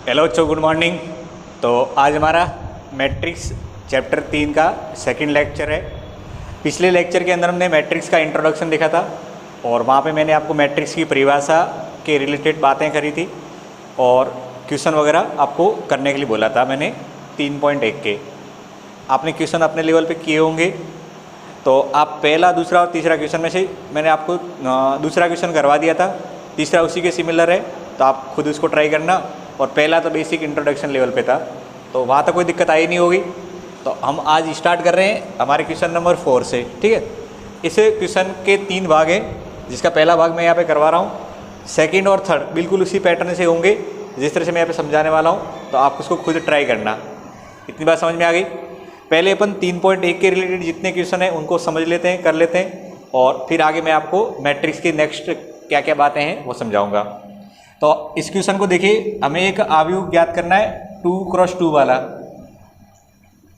Hello बच्चों, good morning. तो आज हमारा मैट्रिक्स चैप्टर 3 का सेकंड लेक्चर है। पिछले लेक्चर के अंदर हमने मैट्रिक्स का इंट्रोडक्शन देखा था और वहाँ पे मैंने आपको मैट्रिक्स की परिभाषा के रिलेटेड बातें करी थी और क्वेश्चन वगैरह आपको करने के लिए बोला था मैंने 3.1 के। आपने क्वेश्चन अपने लेवल पे किए होंगे, तो आप पहला, दूसरा और तीसरा क्वेश्चन में से मैंने आपको दूसरा क्वेश्चन करवा दिया था, तीसरा उसी के सिमिलर है, तो आप खुद उसको ट्राई करना। और पहला तो बेसिक इंट्रोडक्शन लेवल पे था, तो वहाँ तक कोई दिक्कत आई नहीं होगी। तो हम आज स्टार्ट कर रहे हैं हमारे क्वेश्चन नंबर 4 से, ठीक है। इस क्वेश्चन के 3 भाग हैं, जिसका पहला भाग मैं यहाँ पे करवा रहा हूँ। सेकंड और थर्ड बिल्कुल उसी पैटर्न से होंगे जिस तरह से मैं यहाँ पे समझाने वाला हूँ, तो आप उसको खुद ट्राई करना। इतनी बात समझ में आ गई। पहले अपन 3.1 के रिलेटेड जितने क्वेश्चन हैं उनको समझ लेते हैं, कर लेते हैं, और फिर आगे मैं आपको मैट्रिक्स की नेक्स्ट क्या क्या बातें हैं वो समझाऊंगा। तो इस क्वेश्चन को देखिए, हमें एक आव्यूह ज्ञात करना है 2x2 वाला,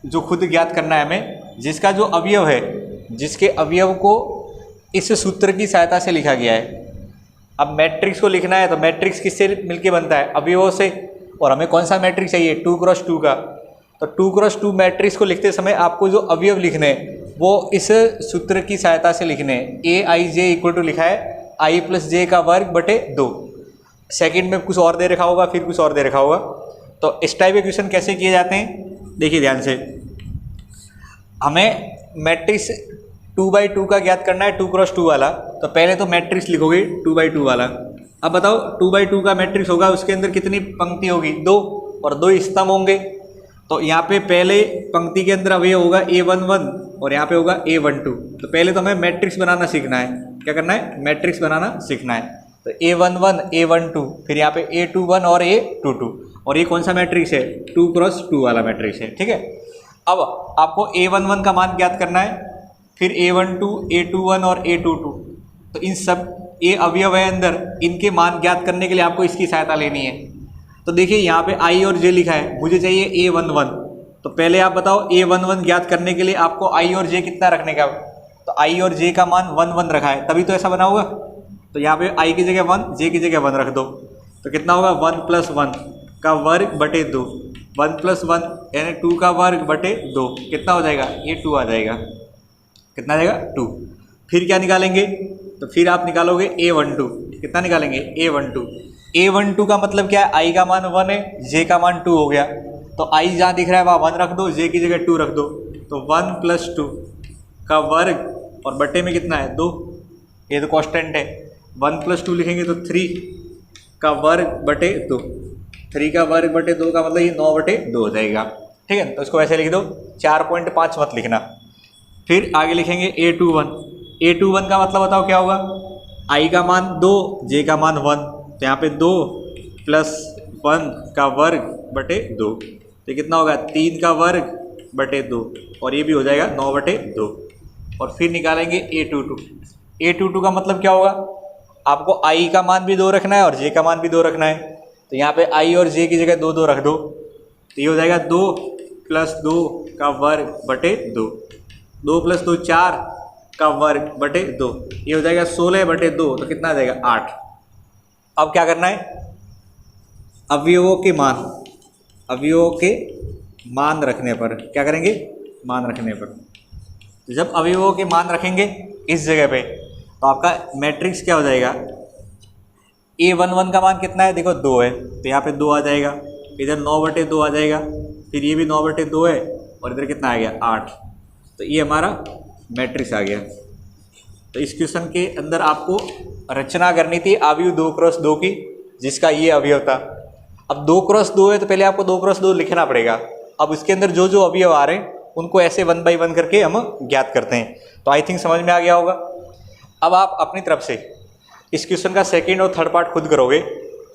जो खुद ज्ञात करना है हमें, जिसका जो अवयव है, जिसके अवयव को इस सूत्र की सहायता से लिखा गया है। अब मैट्रिक्स को लिखना है तो मैट्रिक्स किससे मिलके बनता है? अवयवों से। और हमें कौन सा मैट्रिक्स चाहिए? 2x2 का। तो 2x2 मैट्रिक्स को लिखते समय आपको जो अवयव लिखने हैं वो इस सूत्र की सहायता से लिखने हैं। AIJ इक्वल टू लिखा है I + J का वर्ग बटे 2। सेकंड में कुछ और दे रखा होगा, फिर कुछ और दे रखा होगा। तो इस टाइप के क्वेश्चन कैसे किए जाते हैं, देखिए ध्यान से। हमें मैट्रिक्स 2x2 का ज्ञात करना है, 2x2 वाला। तो पहले तो मैट्रिक्स लिखोगे 2x2 वाला। अब बताओ 2x2 का मैट्रिक्स होगा, उसके अंदर कितनी पंक्ति होगी? 2, और 2 स्तंभ होंगे। तो यहाँ पे पहले पंक्ति के अंदर अवयव होगा A11 और यहाँ पे होगा A12। तो पहले तो हमें मैट्रिक्स बनाना सीखना है। क्या करना है? मैट्रिक्स बनाना सीखना है। तो A11 A12, फिर यहाँ पे A21 और A22, और ये कौन सा मैट्रिक्स है? 2x2 वाला मैट्रिक्स है, ठीक है। अब आपको A11 का मान ज्ञात करना है, फिर A12 A21 और A22। तो इन सब ये अवयव है अंदर, इनके मान ज्ञात करने के लिए आपको इसकी सहायता लेनी है। तो देखिए यहाँ पे I और J लिखा है, मुझे चाहिए A11। तो पहले आप बताओ A11 ज्ञात करने के लिए आपको I और J कितना रखने का? तो I और J का मान 1 1 रखा है, तभी तो ऐसा बना होगा। तो यहाँ पे I की जगह 1, J की जगह 1 रख दो। तो कितना होगा? 1 + 1 का वर्ग बटे 2। 1 + 1 यानी 2 का वर्ग बटे 2, कितना हो जाएगा? ये 2 आ जाएगा। कितना आ जाएगा? 2। फिर क्या निकालेंगे? तो फिर आप निकालोगे A12। कितना निकालेंगे? A12। A12 का मतलब क्या है? I का मान 1 है, J का मान 2 हो गया। तो I जहाँ दिख रहा है वहाँ 1 रख दो, J की जगह 2 रख दो। तो 1 + 2 का वर्ग और बटे में कितना है? 2। ये तो कांस्टेंट है। 1 + 2 लिखेंगे तो 3 का वर्ग बटे 2। 3 का वर्ग बटे 2 का मतलब ये 9/2 हो जाएगा, ठीक है। तो इसको ऐसे लिख दो, 4.5 मत लिखना। फिर आगे लिखेंगे A21। A21 का मतलब बताओ क्या होगा? I का मान 2, J का मान 1। तो यहाँ पे 2 + 1 का वर्ग बटे 2, तो कितना होगा? 3 का वर्ग बटे 2, और ये भी हो जाएगा 9/2। और फिर निकालेंगे A22। A22 का मतलब क्या होगा? आपको I का मान भी 2 रखना है और J का मान भी 2 रखना है। तो यहाँ पे I और J की जगह 2 2 रख दो। तो ये हो जाएगा 2 + 2 का वर्ग बटे 2। 2 + 2 4 का वर्ग बटे 2, ये हो जाएगा 16/2। तो कितना आ जाएगा? 8। अब क्या करना है? अवयवों के मान, अवयवों के मान रखने पर क्या करेंगे? मान रखने पर। तो जब अवयवों के मान रखेंगे इस जगह पे, तो आपका मैट्रिक्स क्या हो जाएगा? A11 का मान कितना है? देखो 2 है, तो यहाँ पे 2 आ जाएगा। इधर 9/2 आ जाएगा, फिर ये भी 9/2 है, और इधर कितना आ गया? 8। तो ये हमारा मैट्रिक्स आ गया। तो इस क्वेश्चन के अंदर आपको रचना करनी थी आव्यूह 2x2 की, जिसका ये अवयव था। अब 2x2 है तो पहले आपको 2x2 लिखना पड़ेगा। अब इसके अंदर जो जो अवयव आ रहे हैं उनको ऐसे 1 by 1 करके हम ज्ञात करते हैं। तो आई थिंक समझ में आ गया होगा। अब आप अपनी तरफ से इस क्वेश्चन का सेकेंड और थर्ड पार्ट खुद करोगे,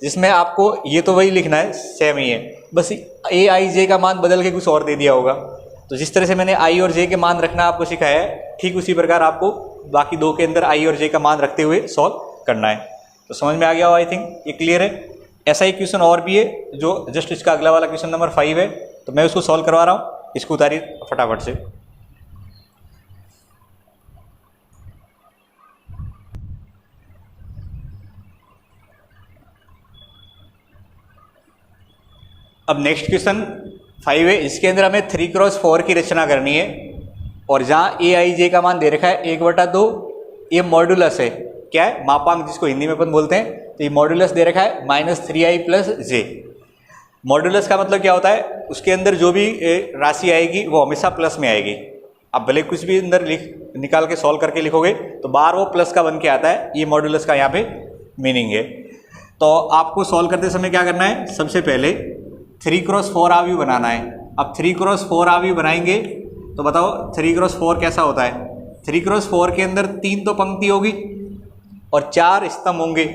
जिसमें आपको ये तो वही लिखना है, सेम ही है, बस AIJ का मान बदल के कुछ और दे दिया होगा। तो जिस तरह से मैंने I और J के मान रखना आपको सिखाया है, ठीक उसी प्रकार आपको बाकी 2 के अंदर I और J का मान रखते हुए सॉल्व करना है। तो समझ में आ गया हो, आई थिंक ये क्लियर है। ऐसा ही क्वेश्चन और भी है जो जस्ट इसका अगला वाला क्वेश्चन नंबर 5 है, तो मैं उसको सॉल्व करवा रहा हूँ। इसको उतारिए फटाफट से। अब नेक्स्ट क्वेश्चन 5 है, इसके अंदर हमें 3x4 की रचना करनी है और जहाँ ए आई जे का मान दे रखा है 1/2, ये मॉड्यूलस है, क्या है, मापांक जिसको हिंदी में अपन बोलते हैं, तो ये मॉड्यूलस दे रखा है -3i + j। मॉड्यूलस का मतलब क्या होता है, उसके अंदर जो भी राशि आएगी वो हमेशा प्लस में आएगी। आप भले कुछ भी अंदर निकाल के सॉल्व करके लिखोगे तो बार वो प्लस का बन के आता है, ये मॉड्यूलस का यहाँ पे मीनिंग है। तो आपको सॉल्व करते समय क्या करना है, सबसे पहले 3x4 आव्यूह बनाना है। अब 3x4 आव्यूह बनाएंगे तो बताओ 3x4 कैसा होता है। 3x4 के अंदर 3 तो पंक्ति होगी और 4 स्तंभ होंगे।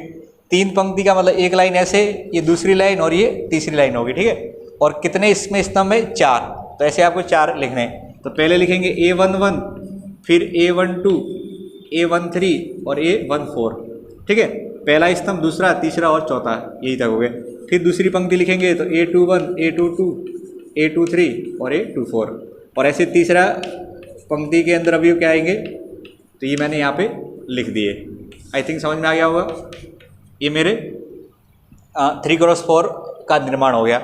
3 पंक्ति का मतलब एक लाइन ऐसे, ये दूसरी लाइन और ये तीसरी लाइन होगी, ठीक है। और कितने इसमें स्तंभ है, 4, तो ऐसे आपको 4 लिखने हैं। तो पहले लिखेंगे A11, फिर A12, A13 और A14, ठीक है। पहला स्तंभ, दूसरा, तीसरा और चौथा, यही तक हो गए। फिर दूसरी पंक्ति लिखेंगे तो A21, A22, A23 और A24, और ऐसे तीसरा पंक्ति के अंदर अवयव क्या आएंगे, तो ये मैंने यहाँ पे लिख दिए। आई थिंक समझ में आ गया होगा। ये मेरे 3x4 का निर्माण हो गया।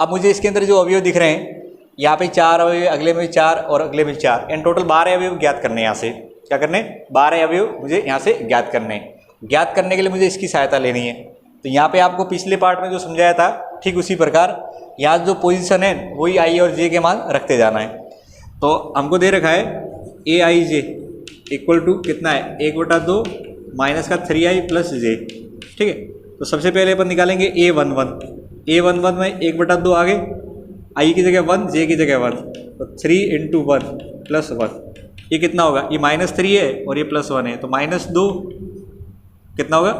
अब मुझे इसके अंदर जो अवयव दिख रहे हैं, यहाँ पे 4 अवयव, अगले में 4 और अगले में 4, इन टोटल 12 अवयव ज्ञात करने हैं। यहाँ से क्या करने, 12 अवयव मुझे यहाँ से ज्ञात करने हैं। ज्ञात करने के लिए मुझे इसकी सहायता लेनी है। तो यहाँ पे आपको पिछले पार्ट में जो समझाया था, ठीक उसी प्रकार यहाँ जो पोजीशन है वही आई और जे के मान रखते जाना है। तो हमको दे रखा है ए आई जे इक्वल टू कितना है, 1/2 माइनस का 3i + j, ठीक है। तो सबसे पहले अपन निकालेंगे A11। A11 में 1/2 आ गए, i की जगह 1, j की जगह 1, तो 3 × 1 + 1, ये कितना होगा, ये -3 है और ये +1 है, तो -2 कितना होगा,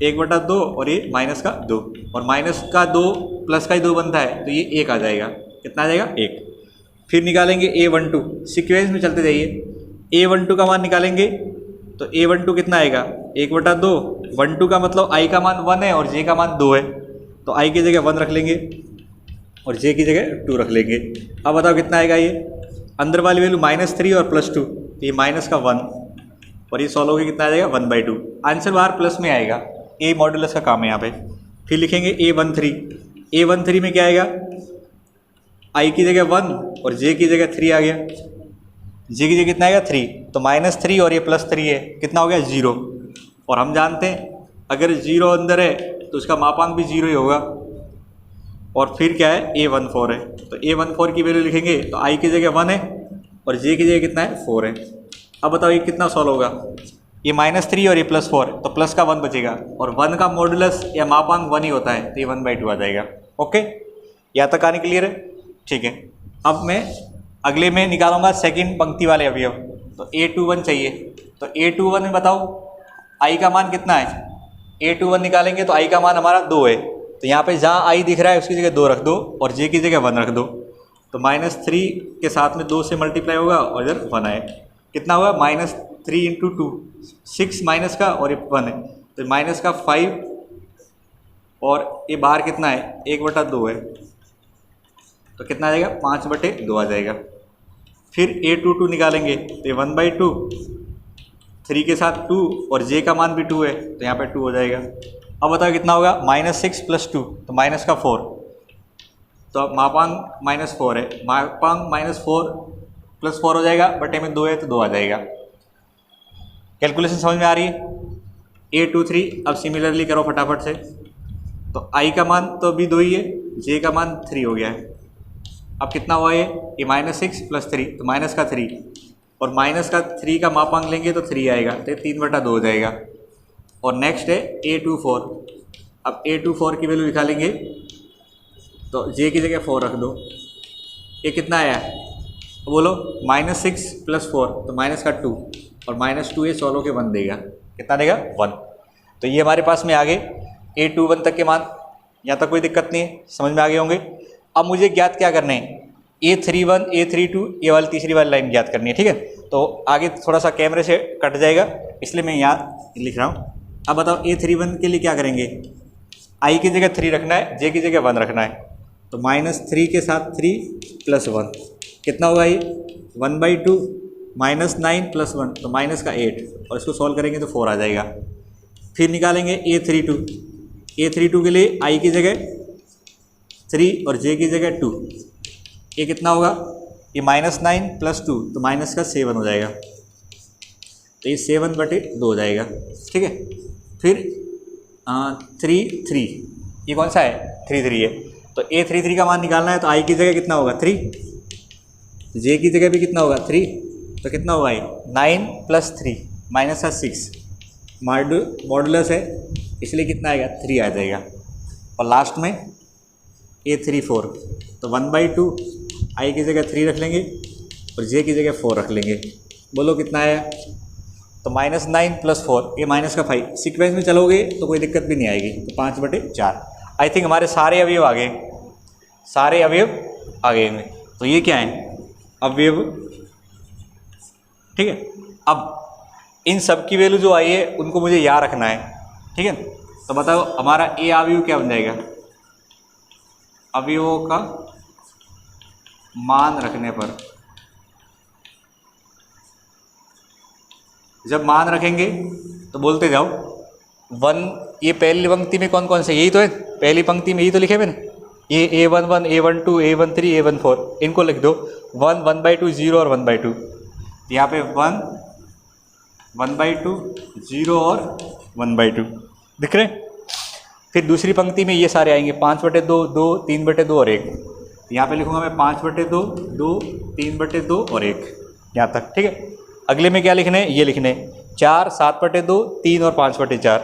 1/2 और ये -2, और -2 प्लस का ही 2 बनता है, तो ये 1 आ जाएगा। कितना आ जाएगा, 1। फिर निकालेंगे A12, सीक्वेंस में चलते जाइए। A12 का मान निकालेंगे तो A12 कितना आएगा, 1/2, 12 का मतलब i का मान 1 है और j का मान 2 है, तो i की जगह 1 रख लेंगे और j की जगह 2 रख लेंगे। अब बताओ कितना आएगा, ये अंदर वाली वैल्यू -3 और +2, तो ये -1 और ये सॉल्व होकर कितना आ जाएगा, 1/2। आंसर बाहर प्लस में आएगा, ए मॉड्यूलस का काम है यहाँ पे। फिर लिखेंगे A13। A13 में क्या आएगा, i की जगह 1 और j की जगह 3 आ गया, j की जगह कितना आएगा, 3, तो -3 और ये +3 है, कितना हो गया, 0। और हम जानते हैं अगर 0 अंदर है तो उसका मापांक भी 0 ही होगा। और फिर क्या है, A14 है, तो A14 की वैल्यू लिखेंगे तो i की जगह 1 है और j की जगह कितना है, 4 है। अब बताओ ये कितना सॉल्व होगा, ये -3 और ये +4, तो प्लस का 1 बचेगा, और 1 का मॉडुलस या मापांक 1 ही होता है, तो ये 1/2 आ जाएगा। ओके, यहाँ तक आने क्लियर है, ठीक है। अब मैं अगले में निकालूंगा सेकंड पंक्ति वाले अवयव। तो A21 चाहिए, तो A21 में बताओ i का मान कितना है, A21 निकालेंगे तो i का मान हमारा 2 है, तो यहाँ पे जहाँ i दिख रहा है उसकी जगह 2 रख दो और j की जगह 1 रख दो, तो -3 के साथ में 2 से मल्टीप्लाई होगा और इधर 1 है, कितना होगा, -3 × 2, 6 माइनस का और ये 1 है, तो माइनस का 5 और ये बाहर कितना है, 1/2 है, तो कितना आ जाएगा, 5/2 आ जाएगा। फिर A22 निकालेंगे तो ये 1/2, 3 के साथ 2 और j का मान भी 2 है, तो यहाँ पे 2 हो जाएगा। अब बताओ कितना होगा, -6 + 2, तो -4, तो मापांक -4 है, मापांक -4 + 4 हो जाएगा, बटे में 2 है तो 2 आ जाएगा। कैलकुलेशन समझ में आ रही है। A23 अब सिमिलरली करो फटाफट से, तो i का मान तो अभी 2 ही है, j का मान 3 हो गया है। अब कितना हुआ ये -6 + 3, तो -3, और -3 का मापांक लेंगे तो 3 आएगा, तो 3/2 हो जाएगा। और नेक्स्ट है A24। अब A24 की वैल्यू निकालेंगे तो j की जगह 4 रख दो, ये कितना आया, बोलो, -6 + 4, तो -2 और -2 ये सॉल्व के 1 देगा, कितना देगा, 1। तो ये हमारे पास में आ गए A21 तक के मान। यहाँ तक कोई दिक्कत नहीं है, समझ में आ गए होंगे। अब मुझे ज्ञात क्या करने हैं, A31, A32, ये वाली तीसरी वाली लाइन ज्ञात करनी है, ठीक है। तो आगे थोड़ा सा कैमरे से कट जाएगा, इसलिए मैं यहाँ लिख रहा हूँ। अब बताओ A31 के लिए क्या करेंगे, i की जगह 3 रखना है, j की जगह 1 रखना है, तो -3 के साथ 3 + 1, कितना होगा ये, 1/2, -9 + 1, तो -8, और इसको सॉल्व करेंगे तो 4 आ जाएगा। फिर निकालेंगे A32। A32 के लिए i की जगह 3 और j की जगह 2, ये कितना होगा, ये -9 + 2 तो माइनस का 7 हो जाएगा, तो ये 7/2 हो जाएगा। ठीक है, फिर 3 ये कौन सा है, 3 है, तो a 3 का मान निकालना है, तो i की जगह कितना होगा 3, j की जगह भी कितना होगा 3, तो कितना होगा ये 9 + 3 माइनस का 6, मॉडुलस है इसलिए कितना आएगा 3 आ जाएगा, और लास्ट में a3 4, तो 1/2 i की जगह 3 रख लेंगे और j की जगह 4 रख लेंगे। बोलो कितना आया, तो -9 + 4 ये माइनस का 5, सीक्वेंस में चलोगे तो कोई दिक्कत भी नहीं आएगी, तो 5/4। आई थिंक हमारे सारे अवयव आ गए, सारे अवयव आ गए हैं। तो ये क्या है, अवयव। ठीक है, अब इन सब की वैल्यू जो आई है उनको मुझे याद रखना है। ठीक है, तो बताओ हमारा ए अवयव क्या बन जाएगा, अवयवों का मान रखने पर, जब मान रखेंगे तो बोलते जाओ 1, ये पहली पंक्ति में कौन कौन से, यही तो है, पहली पंक्ति में यही तो लिखे मैंने, ये a11 a12 a13 a14, इनको लिख दो 1 1/2 0 और 1/2, यहाँ पे 1 1/2 0 और 1/2 दिख रहे। फिर दूसरी पंक्ति में ये सारे आएंगे 5/2 2 3/2 और 1, यहाँ पे लिखूंगा मैं 5/2 2 3/2 और 1 यहाँ तक। ठीक है, अगले में क्या लिखने, ये लिखने 4 7/2 3 और 5/4,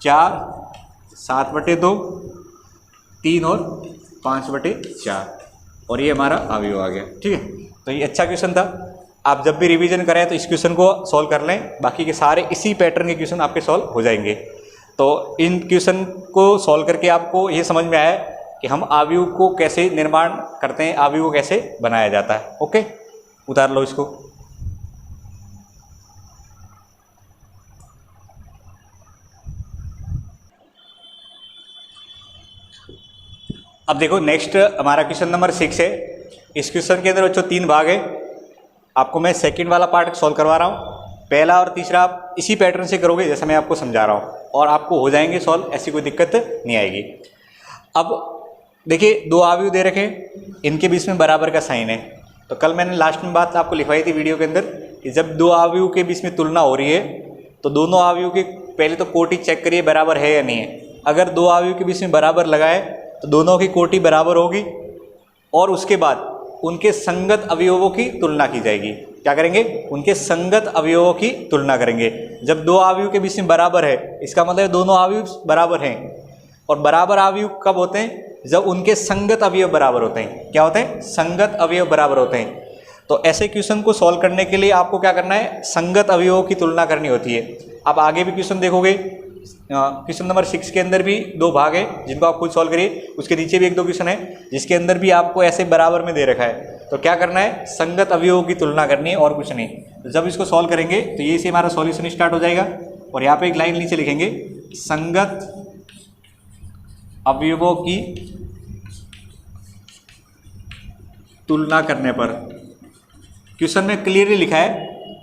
4 7/2 3 और 5/4, और ये हमारा अवयव आ गया। ठीक है, तो ये अच्छा क्वेश्चन था। आप जब भी रिवीजन करें तो इस क्वेश्चन को सॉल्व कर लें, बाकी के सारे इसी पैटर्न के क्वेश्चन आपके सॉल्व हो जाएंगे। तो इन क्वेश्चन को सॉल्व करके आपको ये समझ में आया कि हम अवयव को कैसे निर्माण करते हैं, अवयव को कैसे बनाया जाता है। ओके, उतार लो इसको। अब देखो नेक्स्ट हमारा क्वेश्चन नंबर 6 है। इस क्वेश्चन के अंदर बच्चों 3 भाग है। आपको मैं सेकंड वाला पार्ट सॉल्व करवा रहा हूँ, पहला और तीसरा आप इसी पैटर्न से करोगे जैसे मैं आपको समझा रहा हूँ, और आपको हो जाएंगे सॉल्व, ऐसी कोई दिक्कत नहीं आएगी। अब देखिए 2 अवयव दे रखे, इनके बीच में बराबर का साइन है। तो कल मैंने लास्ट में बात आपको लिखवाई थी वीडियो के अंदर कि जब 2 अवयव के बीच में तुलना हो रही है तो दोनों अवयव के पहले तो कोटि चेक करिए बराबर है या नहीं है। अगर 2 अवयव के बीच में बराबर लगाए तो दोनों की कोटि बराबर होगी, और उसके बाद उनके संगत अवयवों की तुलना की जाएगी। क्या करेंगे, उनके संगत अवयवों की तुलना करेंगे। जब 2 अवयव के बीच में बराबर है इसका मतलब दोनों अवयव बराबर हैं, और बराबर अवयव कब होते हैं, जब उनके संगत अवयव बराबर होते हैं। क्या होते हैं, संगत अवयव बराबर होते हैं। तो ऐसे क्वेश्चन को सॉल्व करने के लिए आपको क्या करना है, संगत अवयवों की तुलना करनी होती है। आप आगे भी क्वेश्चन देखोगे, क्वेश्चन नंबर 6 के अंदर भी 2 भाग है जिनको आप खुद सॉल्व करिए। उसके नीचे भी 1-2 क्वेश्चन है जिसके अंदर भी आपको ऐसे बराबर में दे रखा है। तो क्या करना है, संगत अवयवों की तुलना करनी है और कुछ नहीं। तो जब इसको सॉल्व करेंगे तो ये से हमारा सॉल्यूशन स्टार्ट हो जाएगा, और यहाँ पे एक लाइन नीचे लिखेंगे संगत अवयवों की तुलना करने पर। क्वेश्चन में क्लियरली लिखा है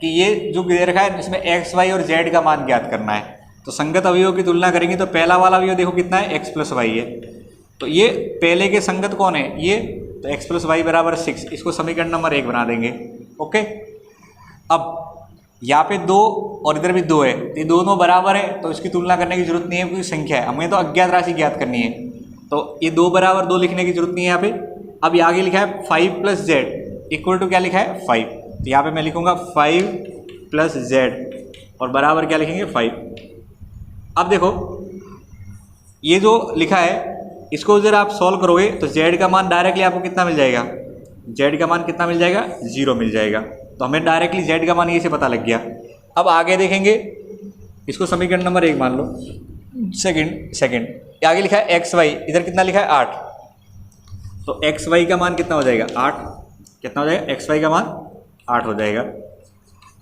कि ये जो दे रखा है इसमें x, y और z का मान ज्ञात करना है। तो संगत अवयवों की तुलना करेंगे तो पहला वाला अवयव देखो कितना है, x + y है। तो ये पहले के संगत कौन है, ये, तो x + y = 6। इसको समीकरण नंबर 1 बना देंगे। ओके, अब यहाँ पे 2 और इधर भी 2 है, तो ये दोनों बराबर है तो इसकी तुलना करने की जरूरत नहीं है, क्योंकि संख्या है, हमें तो अज्ञात राशि ज्ञात करनी है। तो ये 2 = 2 लिखने की जरूरत नहीं है यहाँ पे। अब ये आगे लिखा है 5 + z = क्या लिखा है 5, तो यहाँ पे मैं लिखूंगा 5 + z और बराबर क्या लिखेंगे 5। अब देखो ये जो लिखा है इसको जरा आप सॉल्व करोगे तो z का मान डायरेक्टली आपको कितना मिल जाएगा, z का मान कितना मिल जाएगा, 0 मिल जाएगा। तो हमें डायरेक्टली z का मान ये से पता लग गया। अब आगे देखेंगे, इसको समीकरण नंबर 1 मान लो। सेकंड आगे लिखा है x y, इधर कितना लिखा है 8, तो x y का मान कितना हो जाएगा 8, कितना हो जाएगा x y का मान 8 हो जाएगा।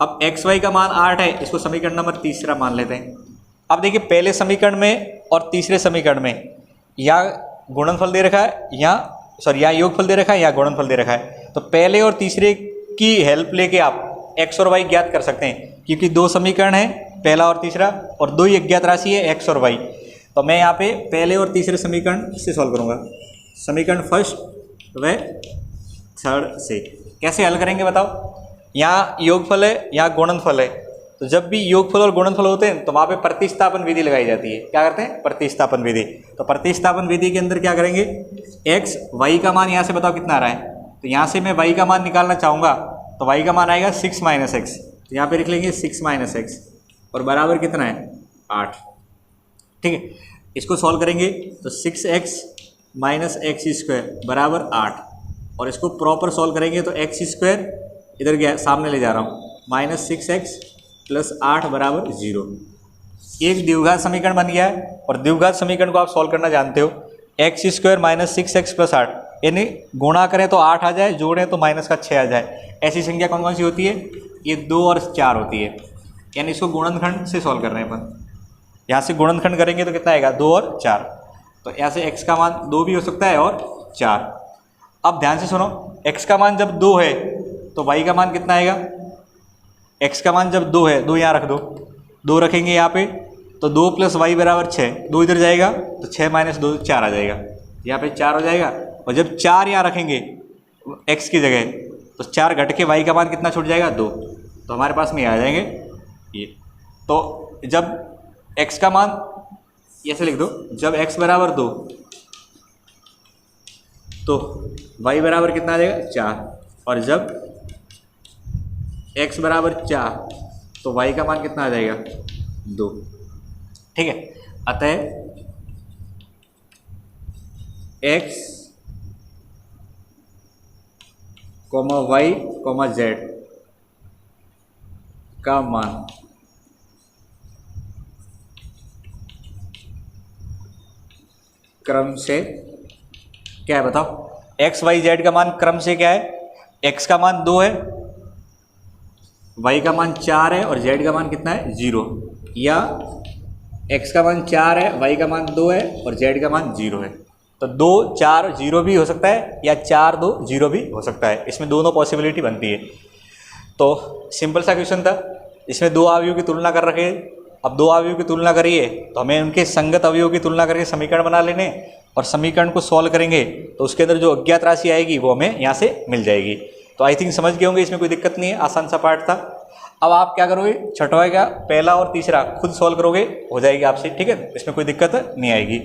अब x y का मान 8 है, इसको समीकरण नंबर 3 मान लेते हैं। अब देखिए पहले समीकरण में और तीसरे समीकरण में या गुणनफल दे रखा है, या योगफल दे रखा है, या गुणनफल दे रखा है। तो पहले और तीसरे की हेल्प लेके आप x और y ज्ञात कर सकते हैं, क्योंकि 2 समीकरण हैं, पहला और तीसरा, और 2 ही अज्ञात राशि है x और y। तो मैं यहाँ पे पहले और तीसरे समीकरण से सॉल्व करूँगा, समीकरण फर्स्ट व थर्ड से। कैसे हल करेंगे बताओ? यहाँ योगफल है, यहाँ गुणनफल है, तो जब भी योगफल और गुणनफल होते हैं तो वहाँ पे प्रतिस्थापन विधि लगाई जाती है। क्या करते हैं? प्रतिस्थापन विधि। तो प्रतिस्थापन विधि के अंदर क्या करेंगे, x y का मान यहाँ से बताओ कितना आ रहा है, तो यहाँ से मैं y का मान निकालना चाहूँगा तो y का मान आएगा 6 - x, तो यहाँ पे लिख लेंगे 6 - x और बराबर कितना है 8। ठीक है, इसको सॉल्व करेंगे तो 6x - x² बराबर 8, और इसको प्रॉपर सॉल्व करेंगे तो x² इधर गया सामने ले जा रहा हूँ, -6x + 8 बराबर 0। एक द्विघात समीकरण बन गया है, और द्विघात समीकरण को आप सॉल्व करना जानते हो। x² - 6x + 8 यानी गुणा करें तो 8 आ जाए, जोड़ें तो -6 आ जाए। ऐसी संख्या कौन कौन सी होती है? ये 2 और 4 होती है, यानी इसको गुणनखंड से सॉल्व कर रहे हैं अपन। यहाँ से गुणनखंड करेंगे तो कितना आएगा 2 और 4, तो यहाँ से x का मान 2 भी हो सकता है और 4। अब ध्यान से सुनो, x का मान जब 2 है तो y का मान कितना आएगा? x का मान जब 2 है, 2 यहाँ रख दो, 2 रखेंगे यहाँ पे तो 2 + y बराबर 6, 2 इधर जाएगा तो 6 - 2 4 आ जाएगा, यहाँ पे 4 हो जाएगा। और जब 4 यहाँ रखेंगे x की जगह तो 4 घट के y का मान कितना छूट जाएगा 2, तो हमारे पास में आ जाएंगे ये। तो जब x का मान ऐसे लिख दो, जब x बराबर 2 तो y बराबर कितना आ जाएगा 4, और जब x बराबर 4 तो y का मान कितना आ जाएगा 2। ठीक है, अतः x, y, z का मान क्रम से क्या है बताओ? x, y, z का मान क्रम से क्या है? x का मान 2 है, y का मान 4 है, और z का मान कितना है 0, या x का मान 4 है, y का मान 2 है और z का मान 0 है। तो 2 4 0 भी हो सकता है, या 4 2 0 भी हो सकता है, इसमें दोनों पॉसिबिलिटी बनती है। तो सिंपल सा क्वेश्चन था, इसमें 2 अवयवों की तुलना कर रखे। अब 2 अवयवों की तुलना करिए तो हमें उनके संगत अवयवों की तुलना करके समीकरण बना लेने, और समीकरण को सॉल्व करेंगे तो उसके अंदर जो अज्ञात राशि आएगी वो हमें यहाँ से मिल जाएगी। तो आई थिंक समझ गए होंगे, इसमें कोई दिक्कत नहीं है, आसान सा पार्ट था। अब आप क्या करोगे, छठवां का पहला और तीसरा खुद सॉल्व करोगे, हो जाएगी आपसे। ठीक है, इसमें कोई दिक्कत नहीं आएगी।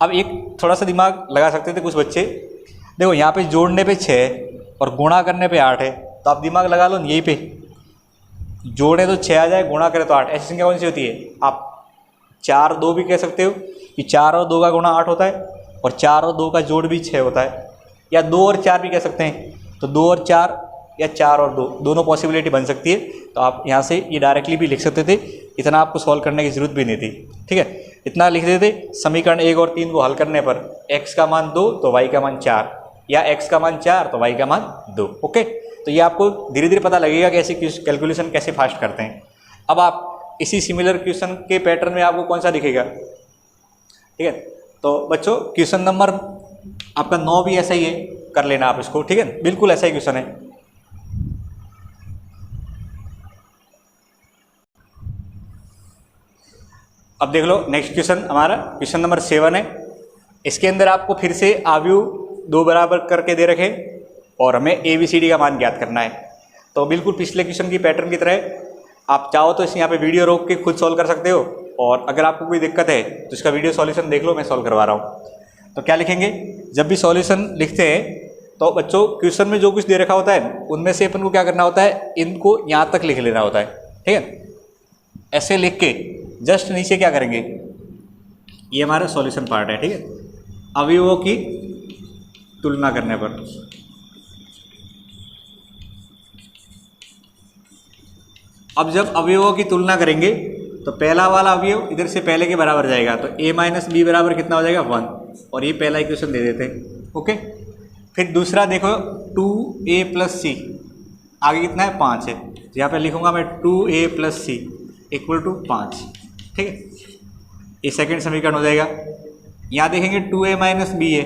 अब एक थोड़ा सा दिमाग लगा सकते थे कुछ बच्चे, देखो यहाँ पे जोड़ने पे 6 और गुणा करने पे 8 है, तो आप दिमाग लगा लो यहीं पे, जोड़े तो 6 आ जाए, गुणा करें तो 8। ऐसी संख्या कौन सी होती है? आप 4 2 भी कह सकते हो कि 4 और 2 का गुणा 8 होता है, और 4 और 2 का जोड़ भी 6 होता है, या 2 और 4 भी कह सकते हैं। तो 2 और 4 या 4 और 2 दोनों पॉसिबिलिटी बन सकती है। तो आप यहाँ से ये डायरेक्टली भी लिख सकते थे, इतना आपको सॉल्व करने की ज़रूरत भी नहीं थी। ठीक है, इतना लिख देते। समीकरण 1 और 3 को हल करने पर x का मान 2 तो y का मान 4, या x का मान 4 तो y का मान 2। ओके, तो ये आपको धीरे धीरे पता लगेगा कि ऐसे कैलकुलेशन कैसे फास्ट करते हैं। अब आप इसी सिमिलर क्वेश्चन के पैटर्न में आपको कौन सा दिखेगा? ठीक है, तो बच्चों क्वेश्चन नंबर आपका 9 भी ऐसा ही है, कर लेना आप इसको। ठीक है, बिल्कुल ऐसा ही क्वेश्चन है। अब देख लो नेक्स्ट क्वेश्चन हमारा क्वेश्चन नंबर 7 है। इसके अंदर आपको फिर से अवयव 2 बराबर करके दे रखे, और हमें ABCD का मान ज्ञात करना है। तो बिल्कुल पिछले क्वेश्चन की पैटर्न की तरह आप चाहो तो इस यहाँ पे वीडियो रोक के खुद सॉल्व कर सकते हो, और अगर आपको कोई दिक्कत है तो इसका वीडियो सॉल्यूशन देख लो, मैं सॉल्व करवा रहा हूँ। तो क्या लिखेंगे, जब भी सॉल्यूशन लिखते हैं तो बच्चों क्वेश्चन में जो कुछ दे रखा होता है उनमें से अपन को क्या करना होता है, इनको यहाँ तक लिख लेना होता है। ठीक है, ऐसे लिख के जस्ट नीचे क्या करेंगे, ये हमारा सॉल्यूशन पार्ट है। ठीक है, अवयवों की तुलना करने पर अब जब अवयवों की तुलना करेंगे तो पहला वाला अवयव इधर से पहले के बराबर जाएगा, तो a - b बराबर कितना हो जाएगा 1, और ये पहला इक्वेशन दे देते हैं। ओके, फिर दूसरा देखो 2a + c, आगे कितना है 5 है, यहाँ पे लिखूंगा मैं 2a + c = 5। ठीक है, ये सेकंड समीकरण हो जाएगा। यहाँ देखेंगे 2a - b है,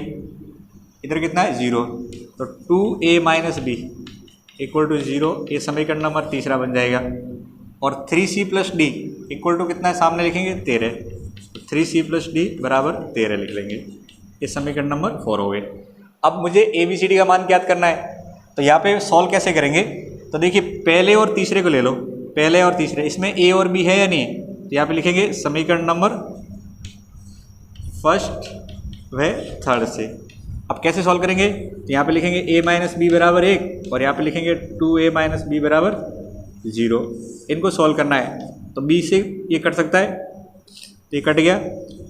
इधर कितना है 0, तो 2a - b = 0, ये समीकरण नंबर तीसरा बन जाएगा। और 3c + d = कितना है, सामने लिखेंगे 13, 3c+d बराबर 13 लिख लेंगे। ये समीकरण नंबर 4 हो गए। अब मुझे ABCD का मान ज्ञात करना है, तो यहाँ पे सॉल्व कैसे करेंगे? तो देखिए पहले और तीसरे को ले लो, पहले और तीसरे, इसमें A और B है या नहीं है? तो यहाँ पे लिखेंगे समीकरण नंबर फर्स्ट व थर्ड से। अब कैसे सॉल्व करेंगे? तो यहाँ पे लिखेंगे a माइनस बी बराबर 1 और यहाँ पे लिखेंगे 2a माइनस बी बराबर 0। इनको सॉल्व करना है तो b से ये कट सकता है, ये कट गया,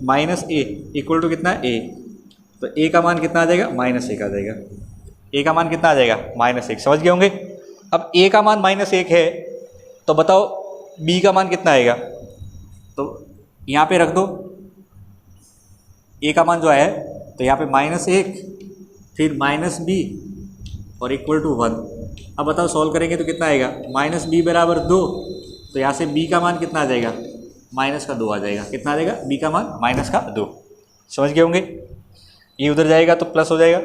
माइनस a इक्वल टू कितना a, तो a का मान कितना आ जाएगा? -1 आ जाएगा। a का मान कितना आ जाएगा? -1। समझ गए होंगे। अब a का मान -1 है तो बताओ b का मान कितना आएगा? तो यहाँ पे रख दो a का मान जो है, तो यहाँ पे -1 फिर -b और इक्वल टू 1। अब बताओ सॉल्व करेंगे तो कितना आएगा? -b बराबर 2, तो यहाँ से b का मान कितना आ जाएगा? -2 आ जाएगा। कितना आ जाएगा? b का मान -2। समझ गए होंगे। ये उधर जाएगा तो प्लस हो जाएगा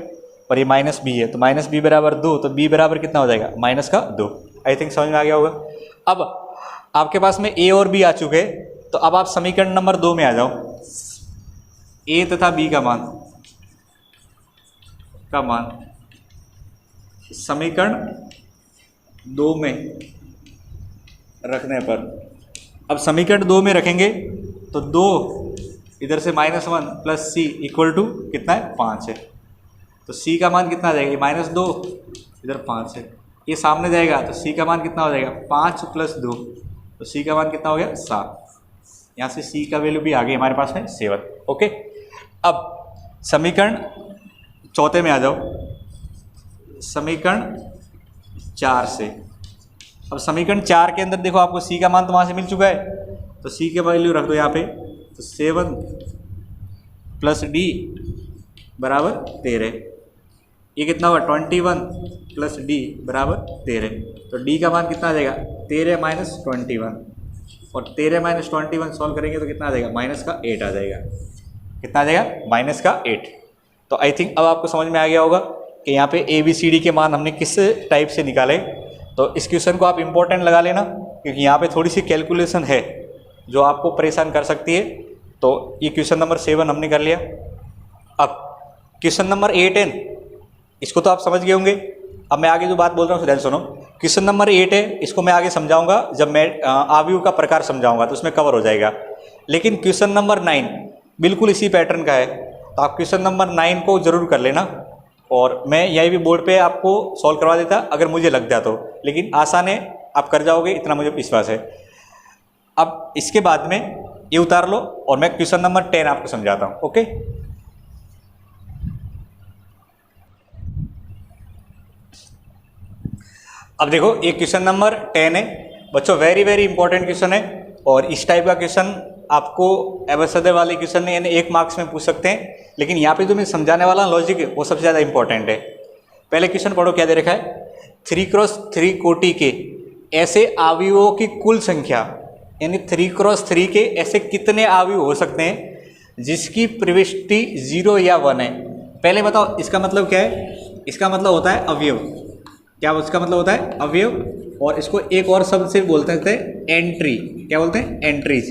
और ये -b है तो -b बराबर 2, तो b बराबर कितना हो जाएगा? -2। आई थिंक समझ में आ गया होगा। अब आपके पास में a और b आ चुके हैं, तो अब आप समीकरण नंबर 2 में आ जाओ। a तथा b का मान समीकरण 2 में रखने पर, अब समीकरण 2 में रखेंगे तो 2 इधर से -1 प्लस c इक्वल टू कितना है? 5 है। तो c का मान कितना आ जाएगा? -2 इधर 5 है, ये सामने जाएगा तो c का मान कितना हो जाएगा? 5 + 2, तो c का मान कितना हो गया? 7। यहाँ से c का वैल्यू भी आ गई हमारे पास में 7। ओके। अब समीकरण चौथे में आ जाओ, समीकरण 4 से। अब समीकरण 4 के अंदर देखो आपको c का मान तो वहाँ से मिल चुका है, तो c के वैल्यू रख दो यहाँ पे, तो 7 + d बराबर 13। ये कितना हुआ? 21 + d बराबर 13। तो d का मान कितना आ जाएगा? 13 - 21, और 13 - 21 सॉल्व करेंगे तो कितना आ जाएगा? -8 आ जाएगा। कितना आ जाएगा? -8। तो आई थिंक अब आपको समझ में आ गया होगा कि यहाँ पे ABCD के मान हमने किस टाइप से निकाले। तो इस क्वेश्चन को आप इम्पोर्टेंट लगा लेना, क्योंकि यहाँ पे थोड़ी सी कैलकुलेशन है जो आपको परेशान कर सकती है। तो ये क्वेश्चन नंबर 7 हमने कर लिया। अब क्वेश्चन नंबर 8 है, इसको तो आप समझ गए होंगे। अब मैं आगे जो बात बोल रहा हूँ ध्यान सुनो। क्वेश्चन नंबर 8 है, इसको मैं आगे समझाऊंगा, जब मैं आव्यूह का प्रकार समझाऊंगा तो उसमें कवर हो जाएगा। लेकिन क्वेश्चन नंबर 9 बिल्कुल इसी पैटर्न का है, तो आप क्वेश्चन नंबर 9 को जरूर कर लेना, और मैं यही भी बोर्ड पे आपको सॉल्व करवा देता अगर मुझे लग जाता तो, लेकिन आसान है, आप कर जाओगे इतना मुझे विश्वास है। अब इसके बाद में ये उतार लो और मैं क्वेश्चन नंबर 10 आपको समझाता हूँ। ओके। अब देखो ये क्वेश्चन नंबर 10 है बच्चों, वेरी वेरी इंपॉर्टेंट क्वेश्चन है, और इस टाइप का क्वेश्चन आपको एवरेज वाले क्वेश्चन में यानी 1 मार्क्स में पूछ सकते हैं, लेकिन यहाँ पे जो मैं समझाने वाला लॉजिक है वो सबसे ज़्यादा इंपॉर्टेंट है। पहले क्वेश्चन पढ़ो, क्या दे रखा है? 3x3 कोटि के ऐसे अवयवों की कुल संख्या, यानी 3x3 के ऐसे कितने अवयव हो सकते हैं जिसकी प्रविष्टि 0 या 1 है। पहले बताओ इसका मतलब क्या है? इसका मतलब होता है अवयव। क्या उसका मतलब होता है? अवयव। और इसको एक और शब्द से बोलते हैं एंट्री। क्या बोलते हैं? एंट्रीज।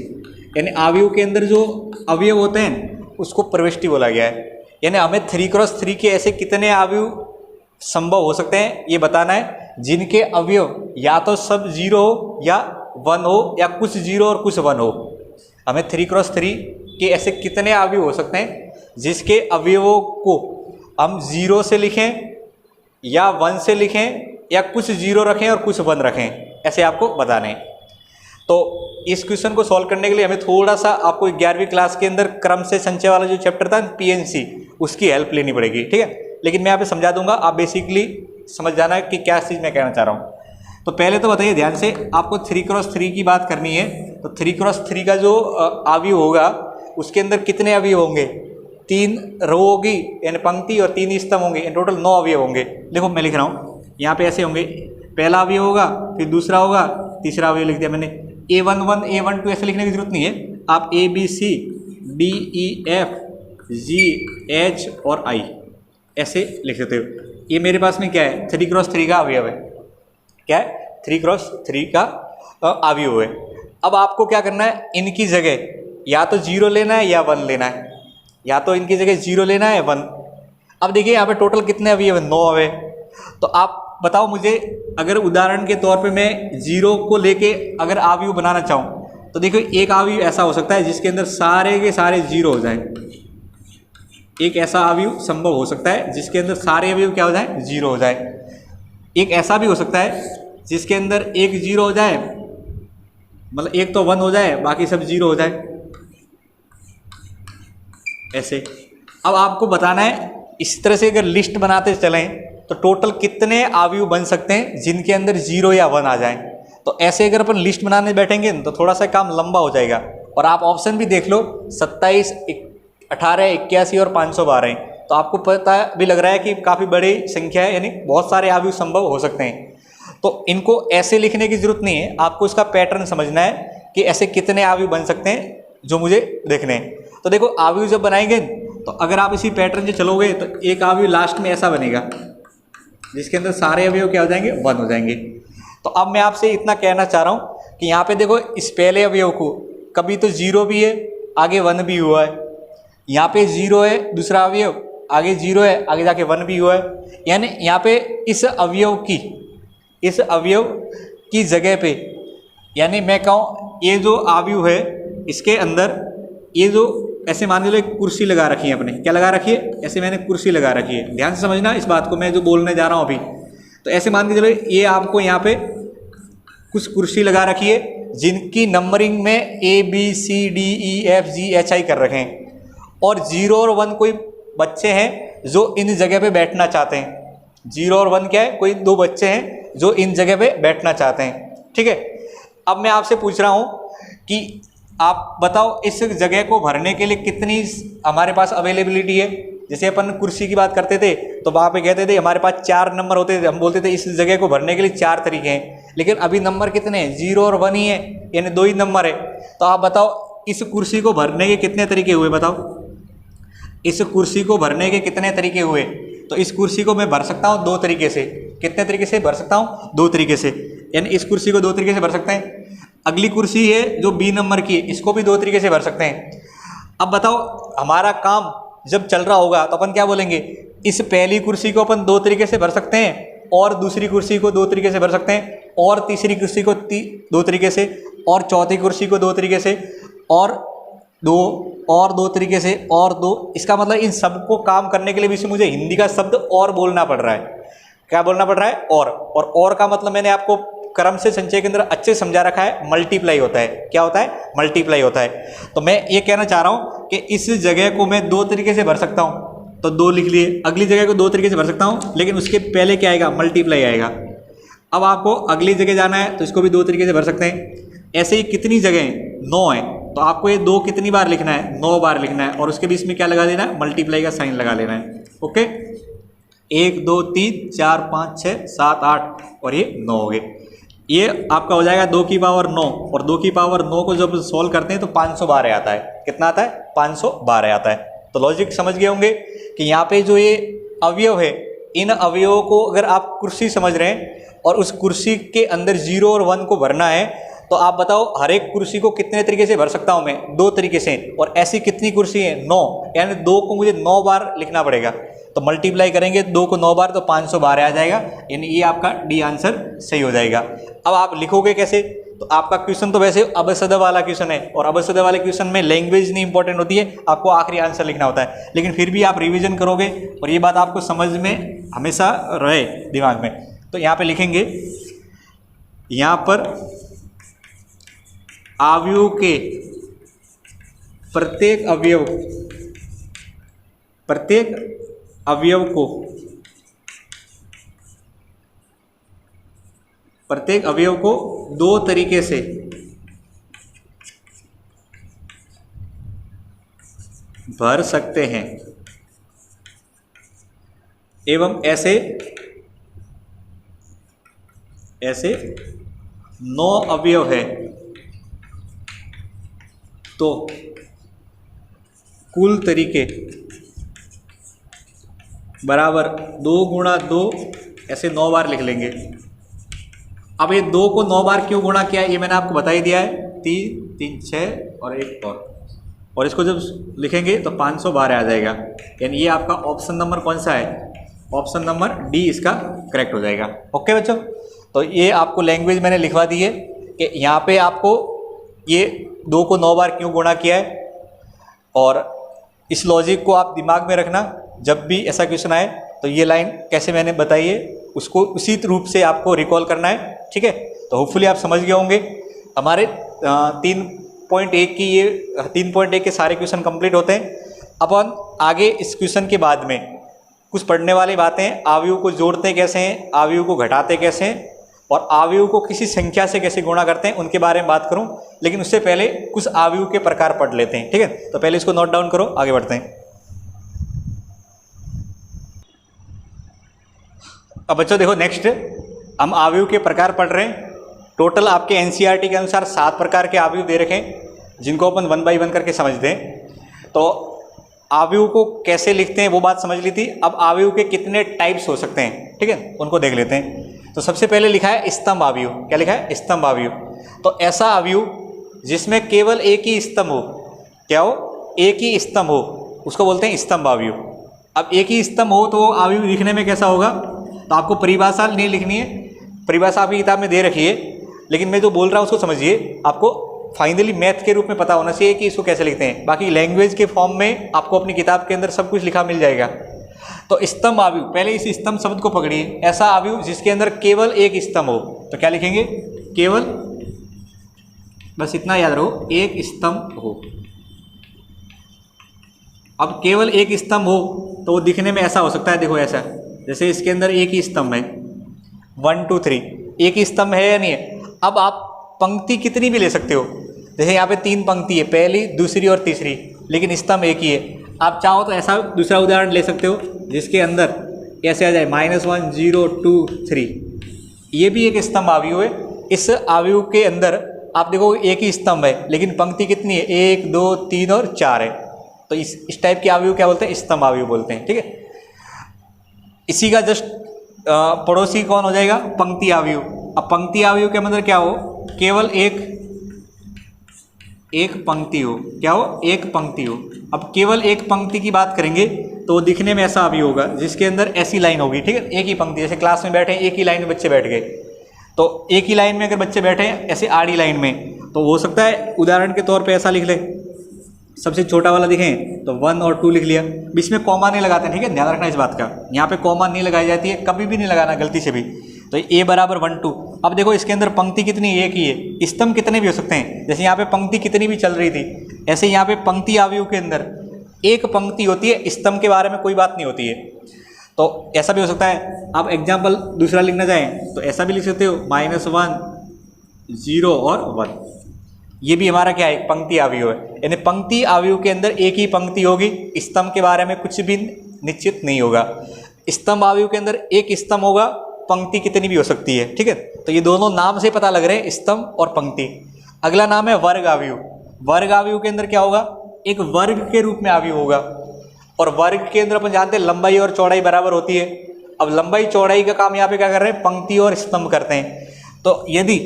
यानी अवयव के अंदर जो अवयव होते हैं उसको प्रविष्टि बोला गया है। यानी हमें 3x3 के ऐसे कितने अवयव संभव हो सकते हैं ये बताना है जिनके अवयव या तो सब 0 हो या 1 हो, या कुछ 0 और कुछ 1 हो। हमें 3x3 के ऐसे कितने अवयव हो सकते हैं जिसके अवयवों को हम 0 से लिखें या 1 से लिखें या कुछ 0 रखें और कुछ 1 रखें, ऐसे आपको बताने हैं। तो इस क्वेश्चन को सॉल्व करने के लिए हमें थोड़ा सा आपको 11वीं क्लास के अंदर क्रम से संचय वाला जो चैप्टर था PNC, उसकी हेल्प लेनी पड़ेगी, ठीक है। लेकिन मैं यहाँ पे समझा दूंगा, आप बेसिकली समझ जाना कि क्या चीज़ मैं कहना चाह रहा हूँ। तो पहले तो बताइए ध्यान से, आपको 3x3 की बात करनी है, तो 3x3 का जो अवयव होगा उसके अंदर कितने अवयव होंगे? 3 रो होगी यानी पंक्ति और 3 स्तंभ होंगे, इन टोटल 9 अवयव होंगे। देखो मैं लिख रहा हूँ यहाँ पे ऐसे होंगे, पहला अवयव होगा, फिर दूसरा होगा, तीसरा अवयव लिख दिया मैंने। A11 A12 ऐसे लिखने की जरूरत नहीं है, आप ABC DEF GH और I ऐसे लिख सकते हो। ये मेरे पास में क्या है? 3x3 का अवयव है। क्या है? 3x3 का अवयव है। अब आपको क्या करना है? इनकी जगह या तो 0 लेना है या 1 लेना है, या तो इनकी जगह 0 लेना है 1। अब देखिए यहाँ पे टोटल कितने अवयव है, 9 अवयव। तो आप बताओ मुझे, अगर उदाहरण के तौर पे मैं 0 को लेके अगर अवयव बनाना चाहूँ तो देखो एक अवयव ऐसा हो सकता है जिसके अंदर सारे के सारे 0 हो जाएं। एक ऐसा अवयव संभव हो सकता है जिसके अंदर सारे अवयव क्या हो जाए, 0 हो जाए। एक ऐसा भी हो सकता है जिसके अंदर एक 0 हो जाए, मतलब एक तो 1 हो जाए बाकी सब 0 हो जाए, ऐसे। अब आपको बताना है इस तरह से अगर लिस्ट बनाते चलें तो टोटल कितने अवयव बन सकते हैं जिनके अंदर 0 या 1 आ जाए। तो ऐसे अगर अपन लिस्ट बनाने बैठेंगे तो थोड़ा सा काम लंबा हो जाएगा। और आप ऑप्शन भी देख लो, 27, 18, 81 और 512। तो आपको पता भी लग रहा है कि काफ़ी बड़ी संख्या है, यानी बहुत सारे अवयव संभव हो सकते हैं। तो इनको ऐसे लिखने की जरूरत नहीं है, आपको इसका पैटर्न समझना है कि ऐसे कितने अवयव बन सकते हैं जो मुझे देखने हैं। तो देखो अवयव जब बनाएंगे तो अगर आप इसी पैटर्न से चलोगे तो एक अवयव लास्ट में ऐसा बनेगा जिसके अंदर सारे अवयव क्या हो जाएंगे, 1 हो जाएंगे। तो अब मैं आपसे इतना कहना चाह रहा हूँ कि यहाँ पे देखो इस पहले अवयव को कभी तो 0 भी है, आगे 1 भी हुआ है। यहाँ पे 0 है दूसरा अवयव, आगे 0 है, आगे जाके 1 भी हुआ है। यानी यहाँ पे इस अवयव की जगह पे, यानी मैं कहूँ ये जो अवयव है इसके अंदर ये जो ऐसे मान लो एक कुर्सी लगा रखी है, अपने क्या लगा रखी है, ऐसे मैंने कुर्सी लगा रखी है। ध्यान से समझना इस बात को, मैं जो बोलने जा रहा हूँ अभी। तो ऐसे मान के चलो ये आपको यहाँ पे कुछ कुर्सी लगा रखी है जिनकी नंबरिंग में ABCDEFGHI कर रखे हैं, और 0 और 1 कोई बच्चे हैं जो इन जगह पे बैठना चाहते हैं। 0 और 1 क्या है, कोई 2 बच्चे हैं जो इन जगह पे बैठना चाहते हैं, ठीक है। अब मैं आपसे पूछ रहा हूँ कि आप बताओ इस जगह को भरने के लिए कितनी हमारे पास अवेलेबिलिटी है। जैसे अपन कुर्सी की बात करते थे तो वहाँ पे कहते थे हमारे पास 4 नंबर होते थे, हम बोलते थे इस जगह को भरने के लिए 4 तरीके हैं। लेकिन अभी नंबर कितने हैं, 0 और 1 ही है, यानी 2 ही नंबर है। तो आप बताओ इस कुर्सी को भरने के कितने तरीके हुए, बताओ इस कुर्सी को भरने के कितने तरीके हुए। तो इस कुर्सी को मैं भर सकता हूँ 2 तरीके से। कितने तरीके से भर सकता हूँ, 2 तरीके से, यानी इस कुर्सी को 2 तरीके से भर सकते हैं। अगली कुर्सी है जो B नंबर की है, इसको भी 2 तरीके से भर सकते हैं। अब बताओ हमारा काम जब चल रहा होगा तो अपन क्या बोलेंगे, इस पहली कुर्सी को अपन 2 तरीके से भर सकते हैं, और दूसरी कुर्सी को 2 तरीके से भर सकते हैं, और तीसरी कुर्सी को 2 तरीके से, और चौथी कुर्सी को 2 तरीके से, और 2 तरीके से, और 2। इसका मतलब इन सबको काम करने के लिए भी मुझे हिंदी का शब्द और बोलना पड़ रहा है। क्या बोलना पड़ रहा है, और का मतलब मैंने आपको क्रम से संचय के अंदर अच्छे समझा रखा है, मल्टीप्लाई होता है। क्या होता है, मल्टीप्लाई होता है। तो मैं ये कहना चाह रहा हूँ कि इस जगह को मैं 2 तरीके से भर सकता हूँ, तो 2 लिख लिए। अगली जगह को 2 तरीके से भर सकता हूँ, लेकिन उसके पहले क्या आएगा, मल्टीप्लाई आएगा। अब आपको अगली जगह जाना है तो इसको भी 2 तरीके से भर सकते हैं। ऐसे ही कितनी जगह हैं, 9 है, तो आपको ये 2 कितनी बार लिखना है, 9 बार लिखना है, और उसके बीच में क्या लगा देना है, मल्टीप्लाई का साइन लगा लेना है। ओके, 1 2 3 4 5 6 7 8 और ये 9 हो गए। ये आपका हो जाएगा 2 की पावर 9, और 2 की पावर 9 को जब सोल्व करते हैं तो 512 आता है। कितना आता है, 512 आता है। तो लॉजिक समझ गए होंगे कि यहाँ पे जो ये अवयव है, इन अवयवों को अगर आप कुर्सी समझ रहे हैं और उस कुर्सी के अंदर 0 और 1 को भरना है, तो आप बताओ हर एक कुर्सी को कितने तरीके से भर सकता हूँ मैं, 2 तरीके से। और ऐसी कितनी कुर्सी है, 9, यानी 2 को मुझे 9 बार लिखना पड़ेगा। तो मल्टीप्लाई करेंगे 2 को 9 बार तो 512 आ जाएगा, यानी ये आपका डी आंसर सही हो जाएगा। अब आप लिखोगे कैसे, तो आपका क्वेश्चन तो वैसे अबसद वाला क्वेश्चन है, और अबसद वाले क्वेश्चन में लैंग्वेज नहीं इंपॉर्टेंट होती है, आपको आखिरी आंसर लिखना होता है। लेकिन फिर भी आप रिवीजन करोगे और ये बात आपको समझ में हमेशा रहे दिमाग में। तो यहाँ पे लिखेंगे, यहाँ पर अवयव के प्रत्येक अवयव को 2 तरीके से भर सकते हैं, एवं ऐसे 9 अवयव है तो कुल तरीके बराबर 2 गुणा 2, ऐसे 9 बार लिख लेंगे। अब ये 2 को 9 बार क्यों गुणा किया ये मैंने आपको बता ही दिया है, 3 3 6 और 1 और। और इसको जब लिखेंगे तो 512 आ जाएगा। यानी ये आपका ऑप्शन नंबर कौन सा है? ऑप्शन नंबर डी इसका करेक्ट हो जाएगा। ओके बच्चों, तो ये आपको लैंग्वेज मैंने लिखवा दी है कि यहाँ पे आपको ये 2 को 9 बार क्यों गुणा किया है, और इस लॉजिक को आप दिमाग में रखना। जब भी ऐसा क्वेश्चन आए तो ये लाइन कैसे मैंने बताई है उसको उसी रूप से आपको रिकॉल करना है। ठीक है, तो होपफुली आप समझ गए होंगे। हमारे 3.1 की ये 3.1 के सारे क्वेश्चन कंप्लीट होते हैं। अपन आगे इस क्वेश्चन के बाद में कुछ पढ़ने वाली बातें, आव्यूह को जोड़ते कैसे हैं, आव्यूह को घटाते कैसे हैं, और आव्यूह को किसी संख्या से कैसे गुणा करते हैं, उनके बारे में बात करूं। लेकिन उससे पहले कुछ आव्यूह के प्रकार पढ़ लेते हैं। ठीक है, तो पहले इसको नोट डाउन करो, आगे बढ़ते हैं। अब बच्चों देखो, नेक्स्ट हम आव्यूह के प्रकार पढ़ रहे हैं। टोटल आपके एनसीईआरटी के अनुसार 7 प्रकार के आव्यूह दे रखे हैं, जिनको अपन 1 बाई 1 करके समझते हैं। तो आव्यूह को कैसे लिखते हैं वो बात समझ ली थी। अब आव्यूह के कितने टाइप्स हो सकते हैं, ठीक है, उनको देख लेते हैं। तो सबसे पहले लिखा है स्तंभ आव्यूह। क्या लिखा है? स्तंभ आव्यूह। तो ऐसा आव्यूह जिसमें केवल एक ही स्तंभ हो, क्या हो? एक ही स्तंभ हो, उसको बोलते हैं स्तंभ आव्यूह। अब एक ही स्तंभ हो तो आव्यूह लिखने में कैसा होगा? तो आपको परिभाषा नहीं लिखनी है, परिभाषा आपकी किताब में दे रखी है, लेकिन मैं जो बोल रहा हूँ उसको समझिए। आपको फाइनली मैथ के रूप में पता होना चाहिए कि इसको कैसे लिखते हैं। बाकी लैंग्वेज के फॉर्म में आपको अपनी किताब के अंदर सब कुछ लिखा मिल जाएगा। तो स्तंभ आव्यूह, पहले इस स्तंभ शब्द को पकड़िए। ऐसा आव्यूह जिसके अंदर केवल एक स्तंभ हो, तो क्या लिखेंगे? केवल, बस इतना याद रहो, एक स्तंभ हो। अब केवल एक स्तंभ हो तो वो दिखने में ऐसा हो सकता है, देखो ऐसा, जैसे इसके अंदर एक ही स्तंभ है, 1 2 3, एक ही स्तंभ है या नहीं है? अब आप पंक्ति कितनी भी ले सकते हो, जैसे यहाँ पे 3 पंक्ति है, पहली, दूसरी और तीसरी, लेकिन स्तंभ एक ही है। आप चाहो तो ऐसा दूसरा उदाहरण ले सकते हो जिसके अंदर ऐसे आ जाए -1 0 2 3, ये भी एक स्तंभ आव्यूह है। इस आव्यूह के अंदर आप देखो एक ही स्तंभ है, लेकिन पंक्ति कितनी है? 1 2 3 और 4 है। तो इस टाइप के आव्यूह क्या बोलते हैं? स्तंभ आव्यूह बोलते हैं। ठीक है, इसी का जस्ट पड़ोसी कौन हो जाएगा? पंक्ति आव्यूह। अब पंक्ति आव्यूह के अंदर क्या हो? केवल एक पंक्ति हो। क्या हो? एक पंक्ति हो। अब केवल एक पंक्ति की बात करेंगे तो दिखने में ऐसा आव्यूह होगा जिसके अंदर ऐसी लाइन होगी। ठीक है, एक ही पंक्ति, जैसे क्लास में बैठे एक ही लाइन में बच्चे बैठ गए, तो एक ही लाइन में अगर बच्चे बैठे हैं ऐसे आड़ी लाइन में, तो हो सकता है उदाहरण के तौर पे ऐसा लिख ले, सबसे छोटा वाला दिखें तो 1 और 2 लिख लिया, बीच में कॉमा नहीं लगाते हैं। ठीक है, ध्यान रखना इस बात का, यहाँ पे कॉमा नहीं लगाई जाती है, कभी भी नहीं लगाना गलती से भी। तो a बराबर 1 2। अब देखो इसके अंदर पंक्ति कितनी? एक ही है। स्तंभ कितने भी हो सकते हैं, जैसे यहाँ पे पंक्ति कितनी भी चल रही थी, ऐसे यहाँ पे पंक्ति आव्यूह के अंदर एक पंक्ति होती है, स्तंभ के बारे में कोई बात नहीं होती है। तो ऐसा भी हो सकता है। आप एग्जाम्पल दूसरा लिखना चाहें तो ऐसा भी लिख सकते हो, -1 0 और 1। ये भी हमारा क्या है? एक पंक्ति आव्यूह है। यानी पंक्ति आव्यूह के अंदर एक ही पंक्ति होगी, स्तंभ के बारे में कुछ भी निश्चित नहीं होगा। स्तंभ आव्यूह के अंदर एक स्तंभ होगा, पंक्ति कितनी भी हो सकती है। ठीक है, तो ये दोनों नाम से पता लग रहे हैं, स्तंभ और पंक्ति। अगला नाम है वर्ग आव्यूह। वर्ग आव्यूह के अंदर क्या होगा? एक वर्ग के रूप में आव्यूह होगा, और वर्ग के अंदर अपन जानते हैं लंबाई और चौड़ाई बराबर होती है। अब लंबाई चौड़ाई का काम यहाँ पे क्या कर रहे हैं? पंक्ति और स्तंभ करते हैं। तो यदि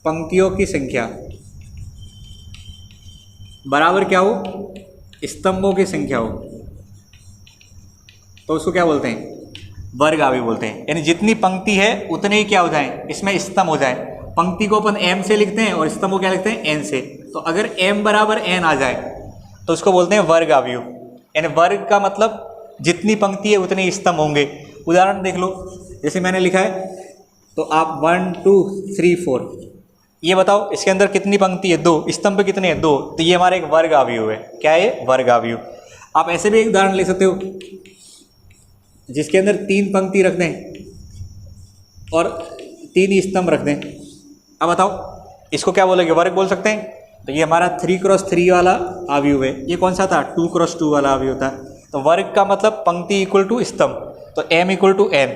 पंक्तियों की संख्या बराबर क्या हो? स्तंभों की संख्या हो, तो उसको क्या बोलते हैं? वर्ग आव्यूह बोलते हैं। यानी जितनी पंक्ति है उतने ही क्या हो जाए? इसमें स्तंभ हो जाए। पंक्ति को अपन m से लिखते हैं और स्तंभ को क्या लिखते हैं? n से। तो अगर m बराबर n आ जाए तो उसको बोलते हैं वर्ग आव्यूह। यानी वर्ग का मतलब जितनी पंक्ति है उतने स्तंभ होंगे। उदाहरण देख लो, जैसे मैंने लिखा है, तो आप 1 2 3 4, ये बताओ इसके अंदर कितनी पंक्ति है? 2। स्तंभ कितने हैं? 2। तो ये हमारा एक वर्ग आव्यूह है। क्या है? वर्ग आव्यूह। आप ऐसे भी एक उदाहरण ले सकते हो जिसके अंदर 3 पंक्ति रख दें और 3 स्तंभ रख दें। अब बताओ इसको क्या बोलेंगे? वर्ग बोल सकते हैं। तो ये हमारा 3x3 वाला आव्यूह है। ये कौन सा था? 2x2 वाला आव्यूह था। तो वर्ग का मतलब पंक्ति इक्वल टू स्तंभ, तो m इक्वल टू n।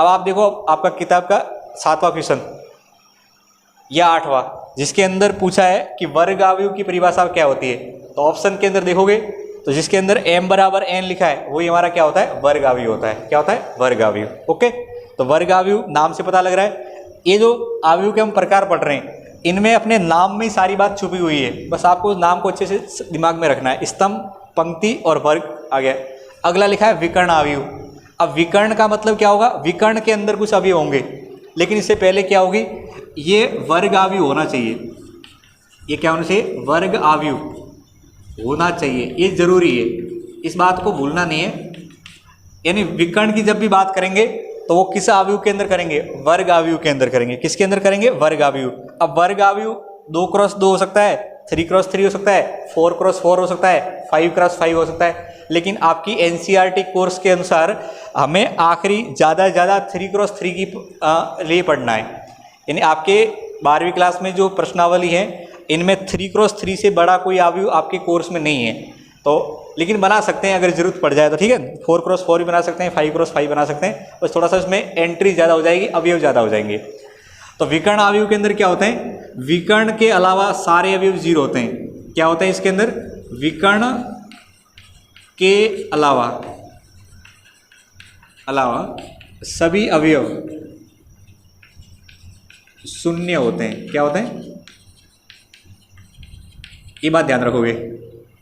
अब आप देखो आपका किताब का 7वां क्वेश्चन या 8वां, जिसके अंदर पूछा है कि वर्ग आव्यूह की परिभाषा क्या होती है। तो ऑप्शन के अंदर देखोगे तो जिसके अंदर m बराबर n लिखा है वही हमारा क्या होता है? वर्ग आव्यूह होता है। क्या होता है? वर्ग आव्यूह। ओके, तो वर्ग आव्यूह नाम से पता लग रहा है, ये जो अवयव के हम प्रकार पढ़ रहे हैं इनमें अपने नाम में ही सारी बात छुपी हुई है, बस आपको नाम को अच्छे से दिमाग में रखना है। स्तंभ, पंक्ति और वर्ग आ गया। अगला लिखा है विकर्ण अवयव। अब विकर्ण का मतलब क्या होगा, विकर्ण के अंदर कुछ अवयव होंगे, लेकिन इससे पहले क्या होगी, ये वर्ग अवयव होना चाहिए। ये क्या होना चाहिए, वर्ग अवयव होना चाहिए, ये जरूरी है, इस बात को भूलना नहीं है। यानी विकर्ण की जब भी बात करेंगे तो वो किस अवयव के अंदर करेंगे, वर्ग अवयव के अंदर करेंगे। किसके अंदर करेंगे, वर्ग अवयव। अब वर्ग अवयव 2x2 हो सकता है, 3x3 हो सकता है, 4x4 हो सकता है, 5x5 हो सकता है, लेकिन आपकी एनसीईआरटी कोर्स के अनुसार हमें आखिरी ज़्यादा से ज़्यादा 3x3 की लिए पढ़ना है। यानी आपके 12वीं क्लास में जो प्रश्नावली है इनमें 3x3 से बड़ा कोई अवयव आपके कोर्स में नहीं है, तो लेकिन बना सकते हैं अगर जरूरत पड़ जाए तो, ठीक है। 4x4 भी बना सकते हैं, 5x5 बना सकते हैं, बस थोड़ा सा इसमें एंट्री ज़्यादा हो जाएगी, अवयव ज़्यादा हो जाएंगे। तो विकर्ण अवयव के अंदर क्या होते हैं, विकर्ण के अलावा सारे अवयव 0 होते हैं। क्या होता है इसके अंदर, विकर्ण के अलावा सभी अवयव शून्य होते हैं। क्या होते हैं, ये बात ध्यान रखोगे।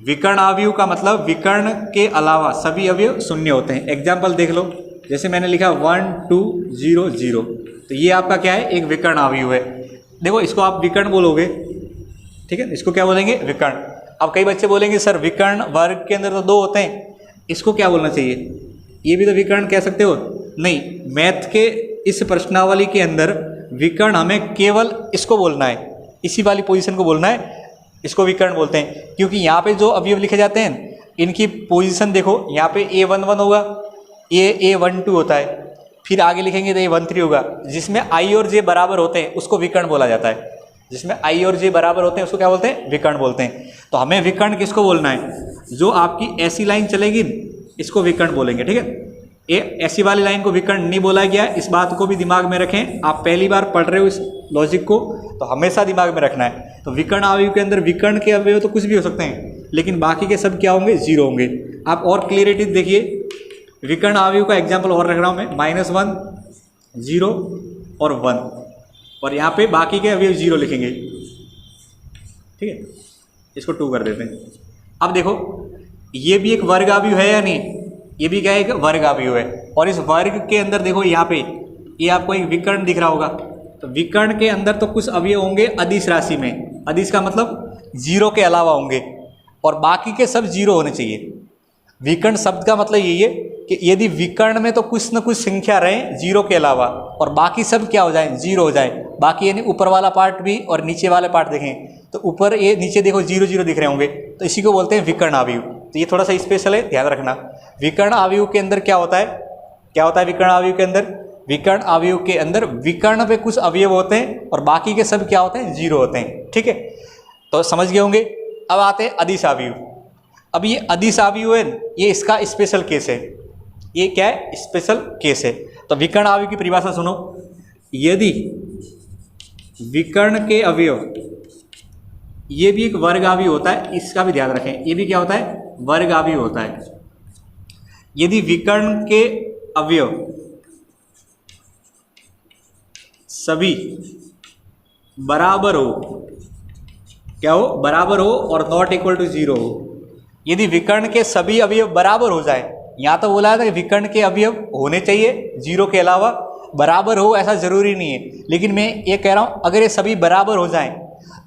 विकर्ण अवयव का मतलब विकर्ण के अलावा सभी अवयव शून्य होते हैं। एग्जाम्पल देख लो, जैसे मैंने लिखा 1 2 0 0, तो ये आपका क्या है, एक विकर्ण अवयव है। देखो इसको आप विकर्ण बोलोगे, ठीक है, इसको क्या बोलेंगे, विकर्ण। अब कई बच्चे बोलेंगे सर विकर्ण वर्ग के अंदर तो 2 होते हैं, इसको क्या बोलना चाहिए, ये भी तो विकर्ण कह सकते हो। नहीं, मैथ के इस प्रश्नावली के अंदर विकर्ण हमें केवल इसको बोलना है, इसी वाली पोजीशन को बोलना है, इसको विकर्ण बोलते हैं। क्योंकि यहाँ पे जो अवयव लिखे जाते हैं इनकी पोजीशन देखो, यहाँ पे A11 होगा, ये A12 होता है, फिर आगे लिखेंगे तो A13 होगा। जिसमें I और J बराबर होते हैं उसको विकर्ण बोला जाता है, जिसमें I और J बराबर होते हैं उसको क्या बोलते हैं, विकर्ण बोलते हैं। तो हमें विकर्ण किसको बोलना है, जो आपकी ऐसी लाइन चलेगी इसको विकर्ण बोलेंगे, ठीक है। ये ऐसी वाली लाइन को विकर्ण नहीं बोला गया, इस बात को भी दिमाग में रखें। आप पहली बार पढ़ रहे हो इस लॉजिक को तो हमेशा दिमाग में रखना है। तो विकर्ण अवयव के अंदर विकर्ण के अवयव तो कुछ भी हो सकते हैं, लेकिन बाकी के सब क्या होंगे, 0 होंगे। आप और क्लियरिटी देखिए, विकर्ण अवयव का एग्जाम्पल और रख रहा हूँ मैं, -1 0 और 1, और यहाँ पे बाकी के अवयव 0 लिखेंगे, ठीक है। इसको 2 कर देते हैं। अब देखो ये भी एक वर्ग अवयव है या नहीं, ये भी क्या है, एक वर्ग अवयव है। और इस वर्ग के अंदर देखो यहाँ पे ये आपको एक विकर्ण दिख रहा होगा, तो विकर्ण के अंदर तो कुछ अवयव होंगे अदिश राशि में, अदिश का मतलब 0 के अलावा होंगे, और बाकी के सब 0 होने चाहिए। विकर्ण शब्द का मतलब यही है कि यदि विकर्ण में तो कुछ न कुछ संख्या रहे 0 के अलावा, और बाकी सब क्या हो जाए, 0 हो जाए। बाकी यानी ऊपर वाला पार्ट भी और नीचे वाले पार्ट देखें तो ऊपर ये नीचे देखो 0 0 दिख रहे होंगे, तो इसी को बोलते हैं विकर्ण अवयव। तो ये थोड़ा सा स्पेशल है, ध्यान रखना। विकर्ण अवयव के अंदर क्या होता है, क्या होता है विकर्ण अवयव के अंदर, विकर्ण अवयव के अंदर विकर्ण पे कुछ अवयव होते हैं और बाकी के सब क्या होते हैं, 0 होते हैं, ठीक है। तो समझ गए होंगे। अब आते हैं अदिश अवयव। अब ये अदिश अवयव है, ये इसका स्पेशल केस है, ये क्या है, स्पेशल केस है। तो विकर्ण अवयव की परिभाषा सुनो, यदि विकर्ण के अवयव, ये भी एक वर्ग अवयव होता है, इसका भी ध्यान रखें, ये भी क्या होता है, वर्ग अवयव होता है। यदि विकर्ण के अवयव सभी बराबर हो, क्या हो, बराबर हो, और नॉट इक्वल टू 0 हो। यदि विकर्ण के सभी अवयव बराबर हो जाए, यहाँ तो बोला था कि विकर्ण के अवयव होने चाहिए 0 के अलावा, बराबर हो ऐसा जरूरी नहीं है, लेकिन मैं ये कह रहा हूँ अगर ये सभी बराबर हो जाएं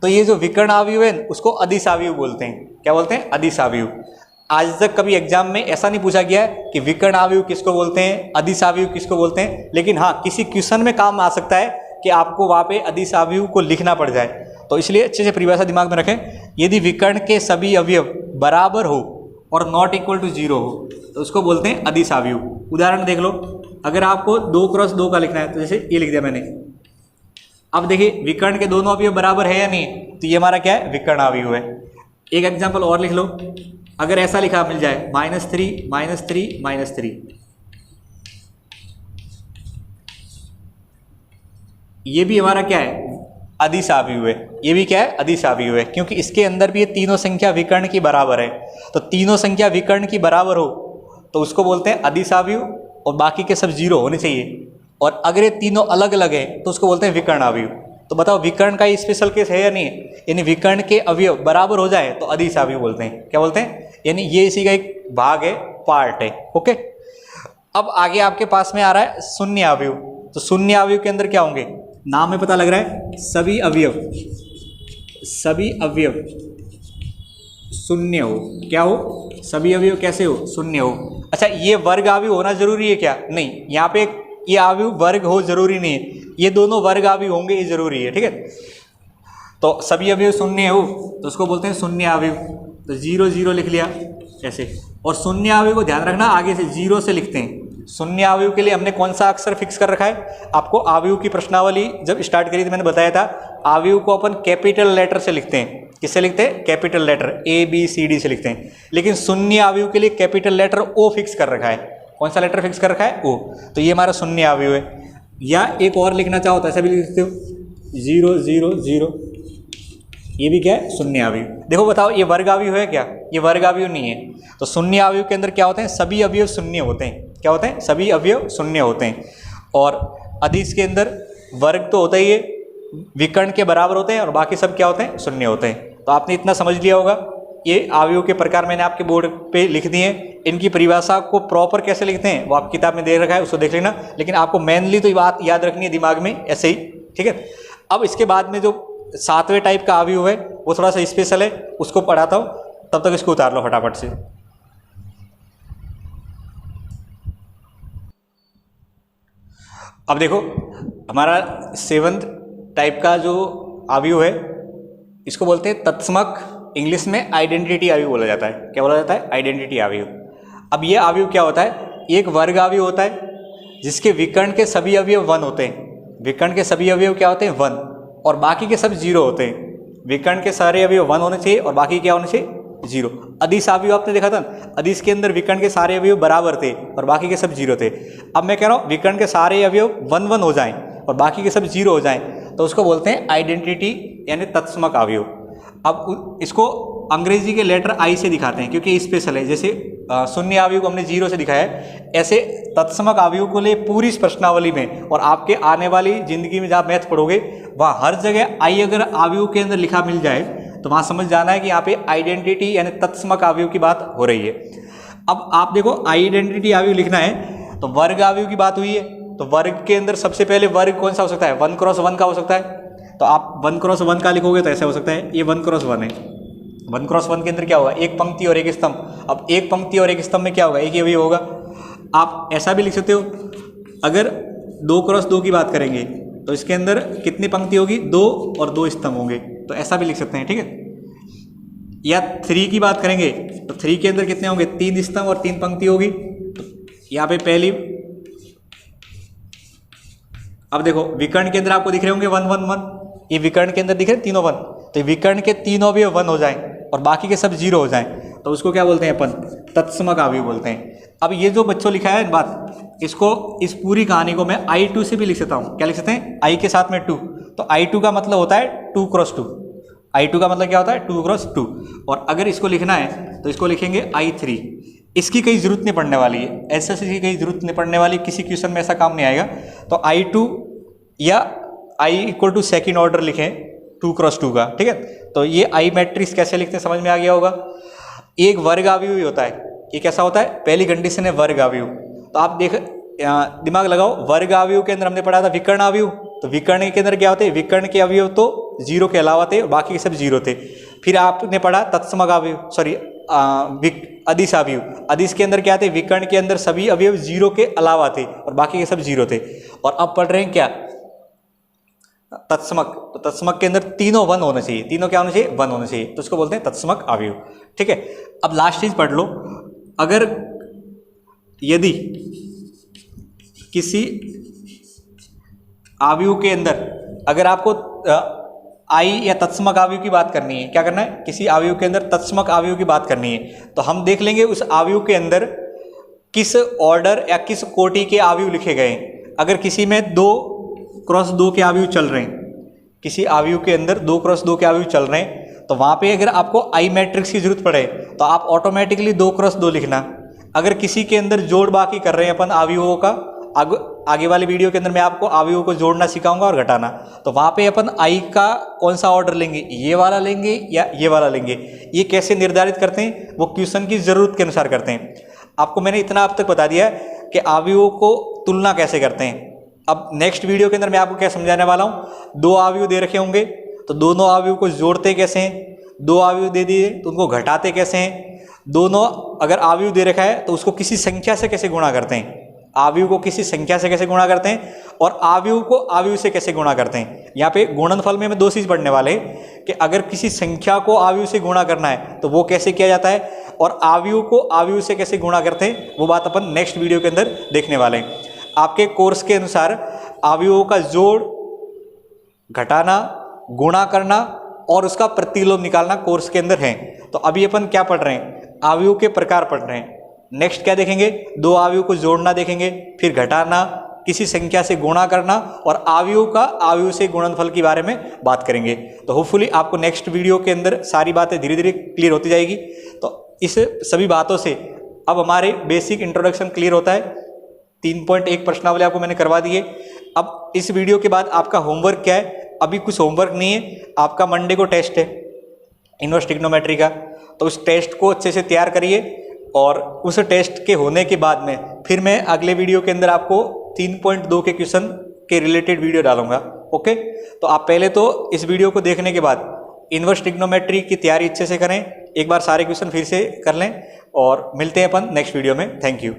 तो ये जो विकर्ण अवयव है उसको अदिश अवयव बोलते हैं। क्या बोलते हैं, अदिश अवयव। आज तक कभी एग्जाम में ऐसा नहीं पूछा गया है कि विकर्ण अवयव किसको बोलते हैं, अदिश अवयव किसको बोलते हैं, लेकिन हाँ किसी क्वेश्चन में काम आ सकता है कि आपको वहाँ पे अदिश अवयव को लिखना पड़ जाए, तो इसलिए अच्छे से परिभाषा दिमाग में रखें। यदि विकर्ण के सभी अवयव बराबर हो और नॉट इक्वल टू 0 हो तो उसको बोलते हैं अदिश अवयव। उदाहरण देख लो, अगर आपको 2x2 का लिखना है तो जैसे ये लिख दिया मैंने। अब देखिए विकर्ण के दोनों अवयव बराबर है या नहीं, तो ये हमारा क्या है, विकर्ण अवयव है। एक एग्जाम्पल और लिख लो, अगर ऐसा लिखा मिल जाए -3 -3 -3, ये भी हमारा क्या है, अदिश अवयव है। ये भी क्या है, अदिश अवयव है, क्योंकि इसके अंदर भी ये तीनों संख्या विकर्ण की बराबर है। तो तीनों संख्या विकर्ण की बराबर हो तो उसको बोलते हैं अदिश अवयव, और बाकी के सब 0 होने चाहिए। और अगर ये तीनों अलग अलग है तो उसको बोलते हैं विकर्ण अवयव। तो बताओ विकर्ण का स्पेशल केस है या नहीं है? यानी विकर्ण के अवयव बराबर हो जाए तो अदिश अवयव बोलते हैं। क्या बोलते हैं? यानी ये इसी का एक भाग है, पार्ट है। ओके, अब आगे आपके पास में आ रहा है शून्य अवयव। तो शून्य अवयव के अंदर क्या होंगे? नाम में पता लग रहा है, सभी अवयव शून्य हो। क्या हो? सभी अवयव कैसे हो? शून्य हो। अच्छा, ये वर्ग अवयव होना जरूरी है क्या? नहीं, यहाँ पे ये अवयव वर्ग हो जरूरी नहीं है, ये दोनों वर्ग अवयव होंगे ये जरूरी है। ठीक है, तो सभी अवयव शून्य हो तो उसको बोलते हैं शून्य अवयव। तो 0 0 लिख लिया ऐसे। और शून्य अवयव को ध्यान रखना, आगे से 0 से लिखते हैं। शून्य अवयव के लिए हमने कौन सा अक्षर फिक्स कर रखा है? आपको अवयव की प्रश्नावली जब स्टार्ट करी थी मैंने बताया था, अवयव को अपन कैपिटल लेटर से लिखते हैं। किससे लिखते हैं? कैपिटल लेटर ABCD से लिखते हैं। लेकिन शून्य अवयव के लिए कैपिटल लेटर O फिक्स कर रखा है। कौन सा लेटर फिक्स कर रखा है? O। तो ये हमारा शून्य अवयव है। या एक और लिखना चाहो तो ऐसा भी लिख सकते हो, 0 0 0। ये भी क्या है? शून्य अवयव। देखो बताओ, ये वर्ग अवयव है क्या? ये वर्ग अवयव नहीं है। तो शून्य अवयव के अंदर क्या होते हैं? सभी अवयव शून्य होते हैं। क्या होते हैं? सभी अवयव शून्य होते हैं। और अदिश के अंदर वर्ग तो होता ही है, विकर्ण के बराबर होते हैं, और बाकी सब क्या होते हैं? शून्य होते हैं। तो आपने इतना समझ लिया होगा। ये अवयव के प्रकार मैंने आपके बोर्ड पे लिख दिए हैं। इनकी परिभाषा को प्रॉपर कैसे लिखते हैं वो आप किताब में दे रखा है, उसको देख लेना। लेकिन आपको मेनली तो ये बात याद रखनी है दिमाग में ऐसे ही। ठीक है, अब इसके बाद में जो 7वें टाइप का अवयव है वो थोड़ा सा स्पेशल है, उसको पढ़ाता हूँ, तब तक इसको उतार लो फटाफट से। अब देखो, हमारा 7th टाइप का जो अवयव है इसको बोलते हैं तत्समक। इंग्लिश में आइडेंटिटी अवयव बोला जाता है। क्या बोला जाता है? आइडेंटिटी अवयव। अब ये अवयव क्या होता है? एक वर्ग अवयव होता है जिसके विकर्ण के सभी अवयव 1 होते हैं। विकर्ण के सभी अवयव क्या होते हैं? 1, और बाकी के सब 0 होते हैं। विकर्ण के सारे अवयव 1 होने चाहिए और बाकी क्या होने चाहिए? 0। अदिश अवयव आपने देखा था, अदिश के अंदर विकर्ण के सारे अवयव बराबर थे और बाकी के सब 0 थे। अब मैं कह रहा हूँ विकर्ण के सारे अवयव 1 1 हो जाएं और बाकी के सब 0 हो जाएं, तो उसको बोलते हैं आइडेंटिटी यानी तत्समक अवयव। अब इसको अंग्रेजी के लेटर I से दिखाते हैं क्योंकि स्पेशल है। जैसे शून्य अवयव को हमने 0 से दिखाया है, ऐसे तत्समक अवयव को ले पूरी इस प्रश्नावली में और आपके आने वाली जिंदगी में जहाँ मैथ पढ़ोगे वहाँ हर जगह I अगर अवयव के अंदर लिखा मिल जाए तो वहाँ समझ जाना है कि यहाँ पे आइडेंटिटी यानी तत्समक अवयव की बात हो रही है। अब आप देखो, आइडेंटिटी अवयव लिखना है तो वर्ग अवयव की बात हुई है, तो वर्ग के अंदर सबसे पहले वर्ग कौन सा हो सकता है? 1 क्रॉस 1 का हो सकता है। तो आप 1 क्रॉस 1 का लिखोगे तो ऐसा हो सकता है, ये 1 क्रॉस 1 है। 1 क्रॉस 1 के अंदर क्या होगा? एक पंक्ति और एक स्तंभ। अब एक पंक्ति और एक स्तंभ में क्या होगा? एक ही अवयव होगा। आप ऐसा भी लिख सकते हो, अगर 2 क्रॉस 2 की बात करेंगे तो इसके अंदर कितनी पंक्ति होगी? 2 और 2 स्तंभ होंगे, तो ऐसा भी लिख सकते हैं। ठीक है, या 3 की बात करेंगे तो 3 के अंदर कितने होंगे? 3 स्तंभ और 3 पंक्ति होगी। तो यहाँ पे पहली, अब देखो विकर्ण के अंदर आपको दिख रहे होंगे 1 1 1, ये विकर्ण के अंदर दिख रहे हैं तीनों 1, तो विकर्ण के तीनों अवयव 1 हो जाएं और बाकी के सब 0 हो जाएं, तो उसको क्या बोलते हैं अपन? तत्समक अवयव बोलते हैं। अब ये जो बच्चों लिखा है बात, इसको इस पूरी कहानी को मैं I2 से भी लिख सकता हूँ। क्या लिख सकते हैं? I के साथ में 2, तो I2 का मतलब होता है 2 क्रॉस 2। I2 का मतलब क्या होता है? 2 क्रॉस 2। और अगर इसको लिखना है तो इसको लिखेंगे I3। इसकी कहीं जरूरत नहीं पड़ने वाली है, एसएससी की कहीं जरूरत नहीं पड़ने वाली, किसी क्वेश्चन में ऐसा काम नहीं आएगा। तो I2 या I equal to second order लिखें 2 क्रॉस 2 का। ठीक है, तो ये I मैट्रिक्स कैसे लिखते हैं समझ में आ गया होगा। एक वर्ग अवयव ही होता है, ये कैसा होता है? पहली कंडीशन है वर्ग अवयव। तो आप देख दिमाग लगाओ, वर्ग अवयव के अंदर हमने पढ़ा था विकर्ण अवयव, तो विकर्ण के अंदर क्या होते हैं? विकर्ण के अवयव तो 0 के अलावा थे और बाकी के सब 0 थे। फिर आपने पढ़ा तत्समक अवयव, सॉरी अदिश अवयव। अदिश के अंदर क्या थे? विकर्ण के अंदर सभी अवयव 0 के अलावा थे और बाकी के सब 0 थे। और अब पढ़ रहे हैं क्या? तत्समक। तो तत्समक के अंदर तीनों 1 होना चाहिए। तीनों क्या होना चाहिए? 1 होना चाहिए, तो उसको बोलते हैं तत्समक अवयव। ठीक है, अब लास्ट चीज पढ़ लो, अगर यदि किसी अवयव के अंदर अगर आपको आई या तत्समक अवयव की बात करनी है, क्या करना है? किसी अवयव के अंदर तत्समक अवयव की बात करनी है, तो हम देख लेंगे उस अवयव के अंदर किस ऑर्डर या किस कोटि के अवयव लिखे गए हैं। अगर किसी में 2 क्रॉस 2 के अवयव चल रहे हैं, किसी अवयव के अंदर 2 क्रॉस 2 के अवयव चल रहे हैं, तो वहाँ पे अगर आपको आई मैट्रिक्स की जरूरत पड़े तो आप ऑटोमेटिकली 2 क्रॉस 2 लिखना। अगर किसी के अंदर जोड़ बाकी कर रहे हैं अपन अवयवों का, आगे वाले वीडियो के अंदर मैं आपको अवयवों को जोड़ना सिखाऊंगा और घटाना। तो वहाँ पे अपन आई का कौन सा ऑर्डर लेंगे, ये वाला लेंगे या ये वाला लेंगे, ये कैसे निर्धारित करते हैं, वो क्वेश्चन की ज़रूरत के अनुसार करते हैं। आपको मैंने इतना अब तक बता दिया है कि अवयवों को तुलना कैसे करते हैं। अब नेक्स्ट वीडियो के अंदर मैं आपको क्या समझाने वाला हूँ, दो अवयव दे रखे होंगे तो दोनों अवयव को जोड़ते कैसे हैं, दो अवयव दे दिए तो उनको घटाते कैसे हैं, दोनों अगर अवयव दे रखा है तो उसको किसी संख्या से कैसे गुणा करते हैं, अवयव को किसी संख्या से कैसे गुणा करते हैं और अवयव को अवयव से कैसे गुणा करते हैं। यहाँ पे गुणनफल में हमें दो चीज़ पढ़ने वाले हैं कि अगर किसी संख्या को अवयव से गुणा करना है तो वो कैसे किया जाता है और अवयव को अवयव से कैसे गुणा करते हैं, वो बात अपन नेक्स्ट वीडियो के अंदर देखने वाले हैं। आपके कोर्स के अनुसार अवयवों का जोड़, घटाना, गुणा करना और उसका प्रतिलोम निकालना कोर्स के अंदर है। तो अभी अपन क्या पढ़ रहे हैं, अवयव के प्रकार पढ़ रहे हैं। नेक्स्ट क्या देखेंगे, दो अवयव को जोड़ना देखेंगे, फिर घटाना, किसी संख्या से गुणा करना और अवयव का अवयव से गुणनफल के बारे में बात करेंगे। तो होपफुली आपको नेक्स्ट वीडियो के अंदर सारी बातें धीरे धीरे क्लियर होती जाएगी। तो इस सभी बातों से अब हमारे बेसिक इंट्रोडक्शन क्लियर होता है। 3.1 प्रश्नावली आपको मैंने करवा दी है। अब इस वीडियो के बाद आपका होमवर्क क्या है, अभी कुछ होमवर्क नहीं है, आपका मंडे को टेस्ट है इनवर्स ट्रिग्नोमेट्री का, तो उस टेस्ट को अच्छे से तैयार करिए और उस टेस्ट के होने के बाद में फिर मैं अगले वीडियो के अंदर आपको 3.2 के क्वेश्चन के रिलेटेड वीडियो डालूंगा। ओके, तो आप पहले तो इस वीडियो को देखने के बाद इनवर्स ट्रिग्नोमेट्री की तैयारी अच्छे से करें, एक बार सारे क्वेश्चन फिर से कर लें और मिलते हैं अपन नेक्स्ट वीडियो में। Thank you.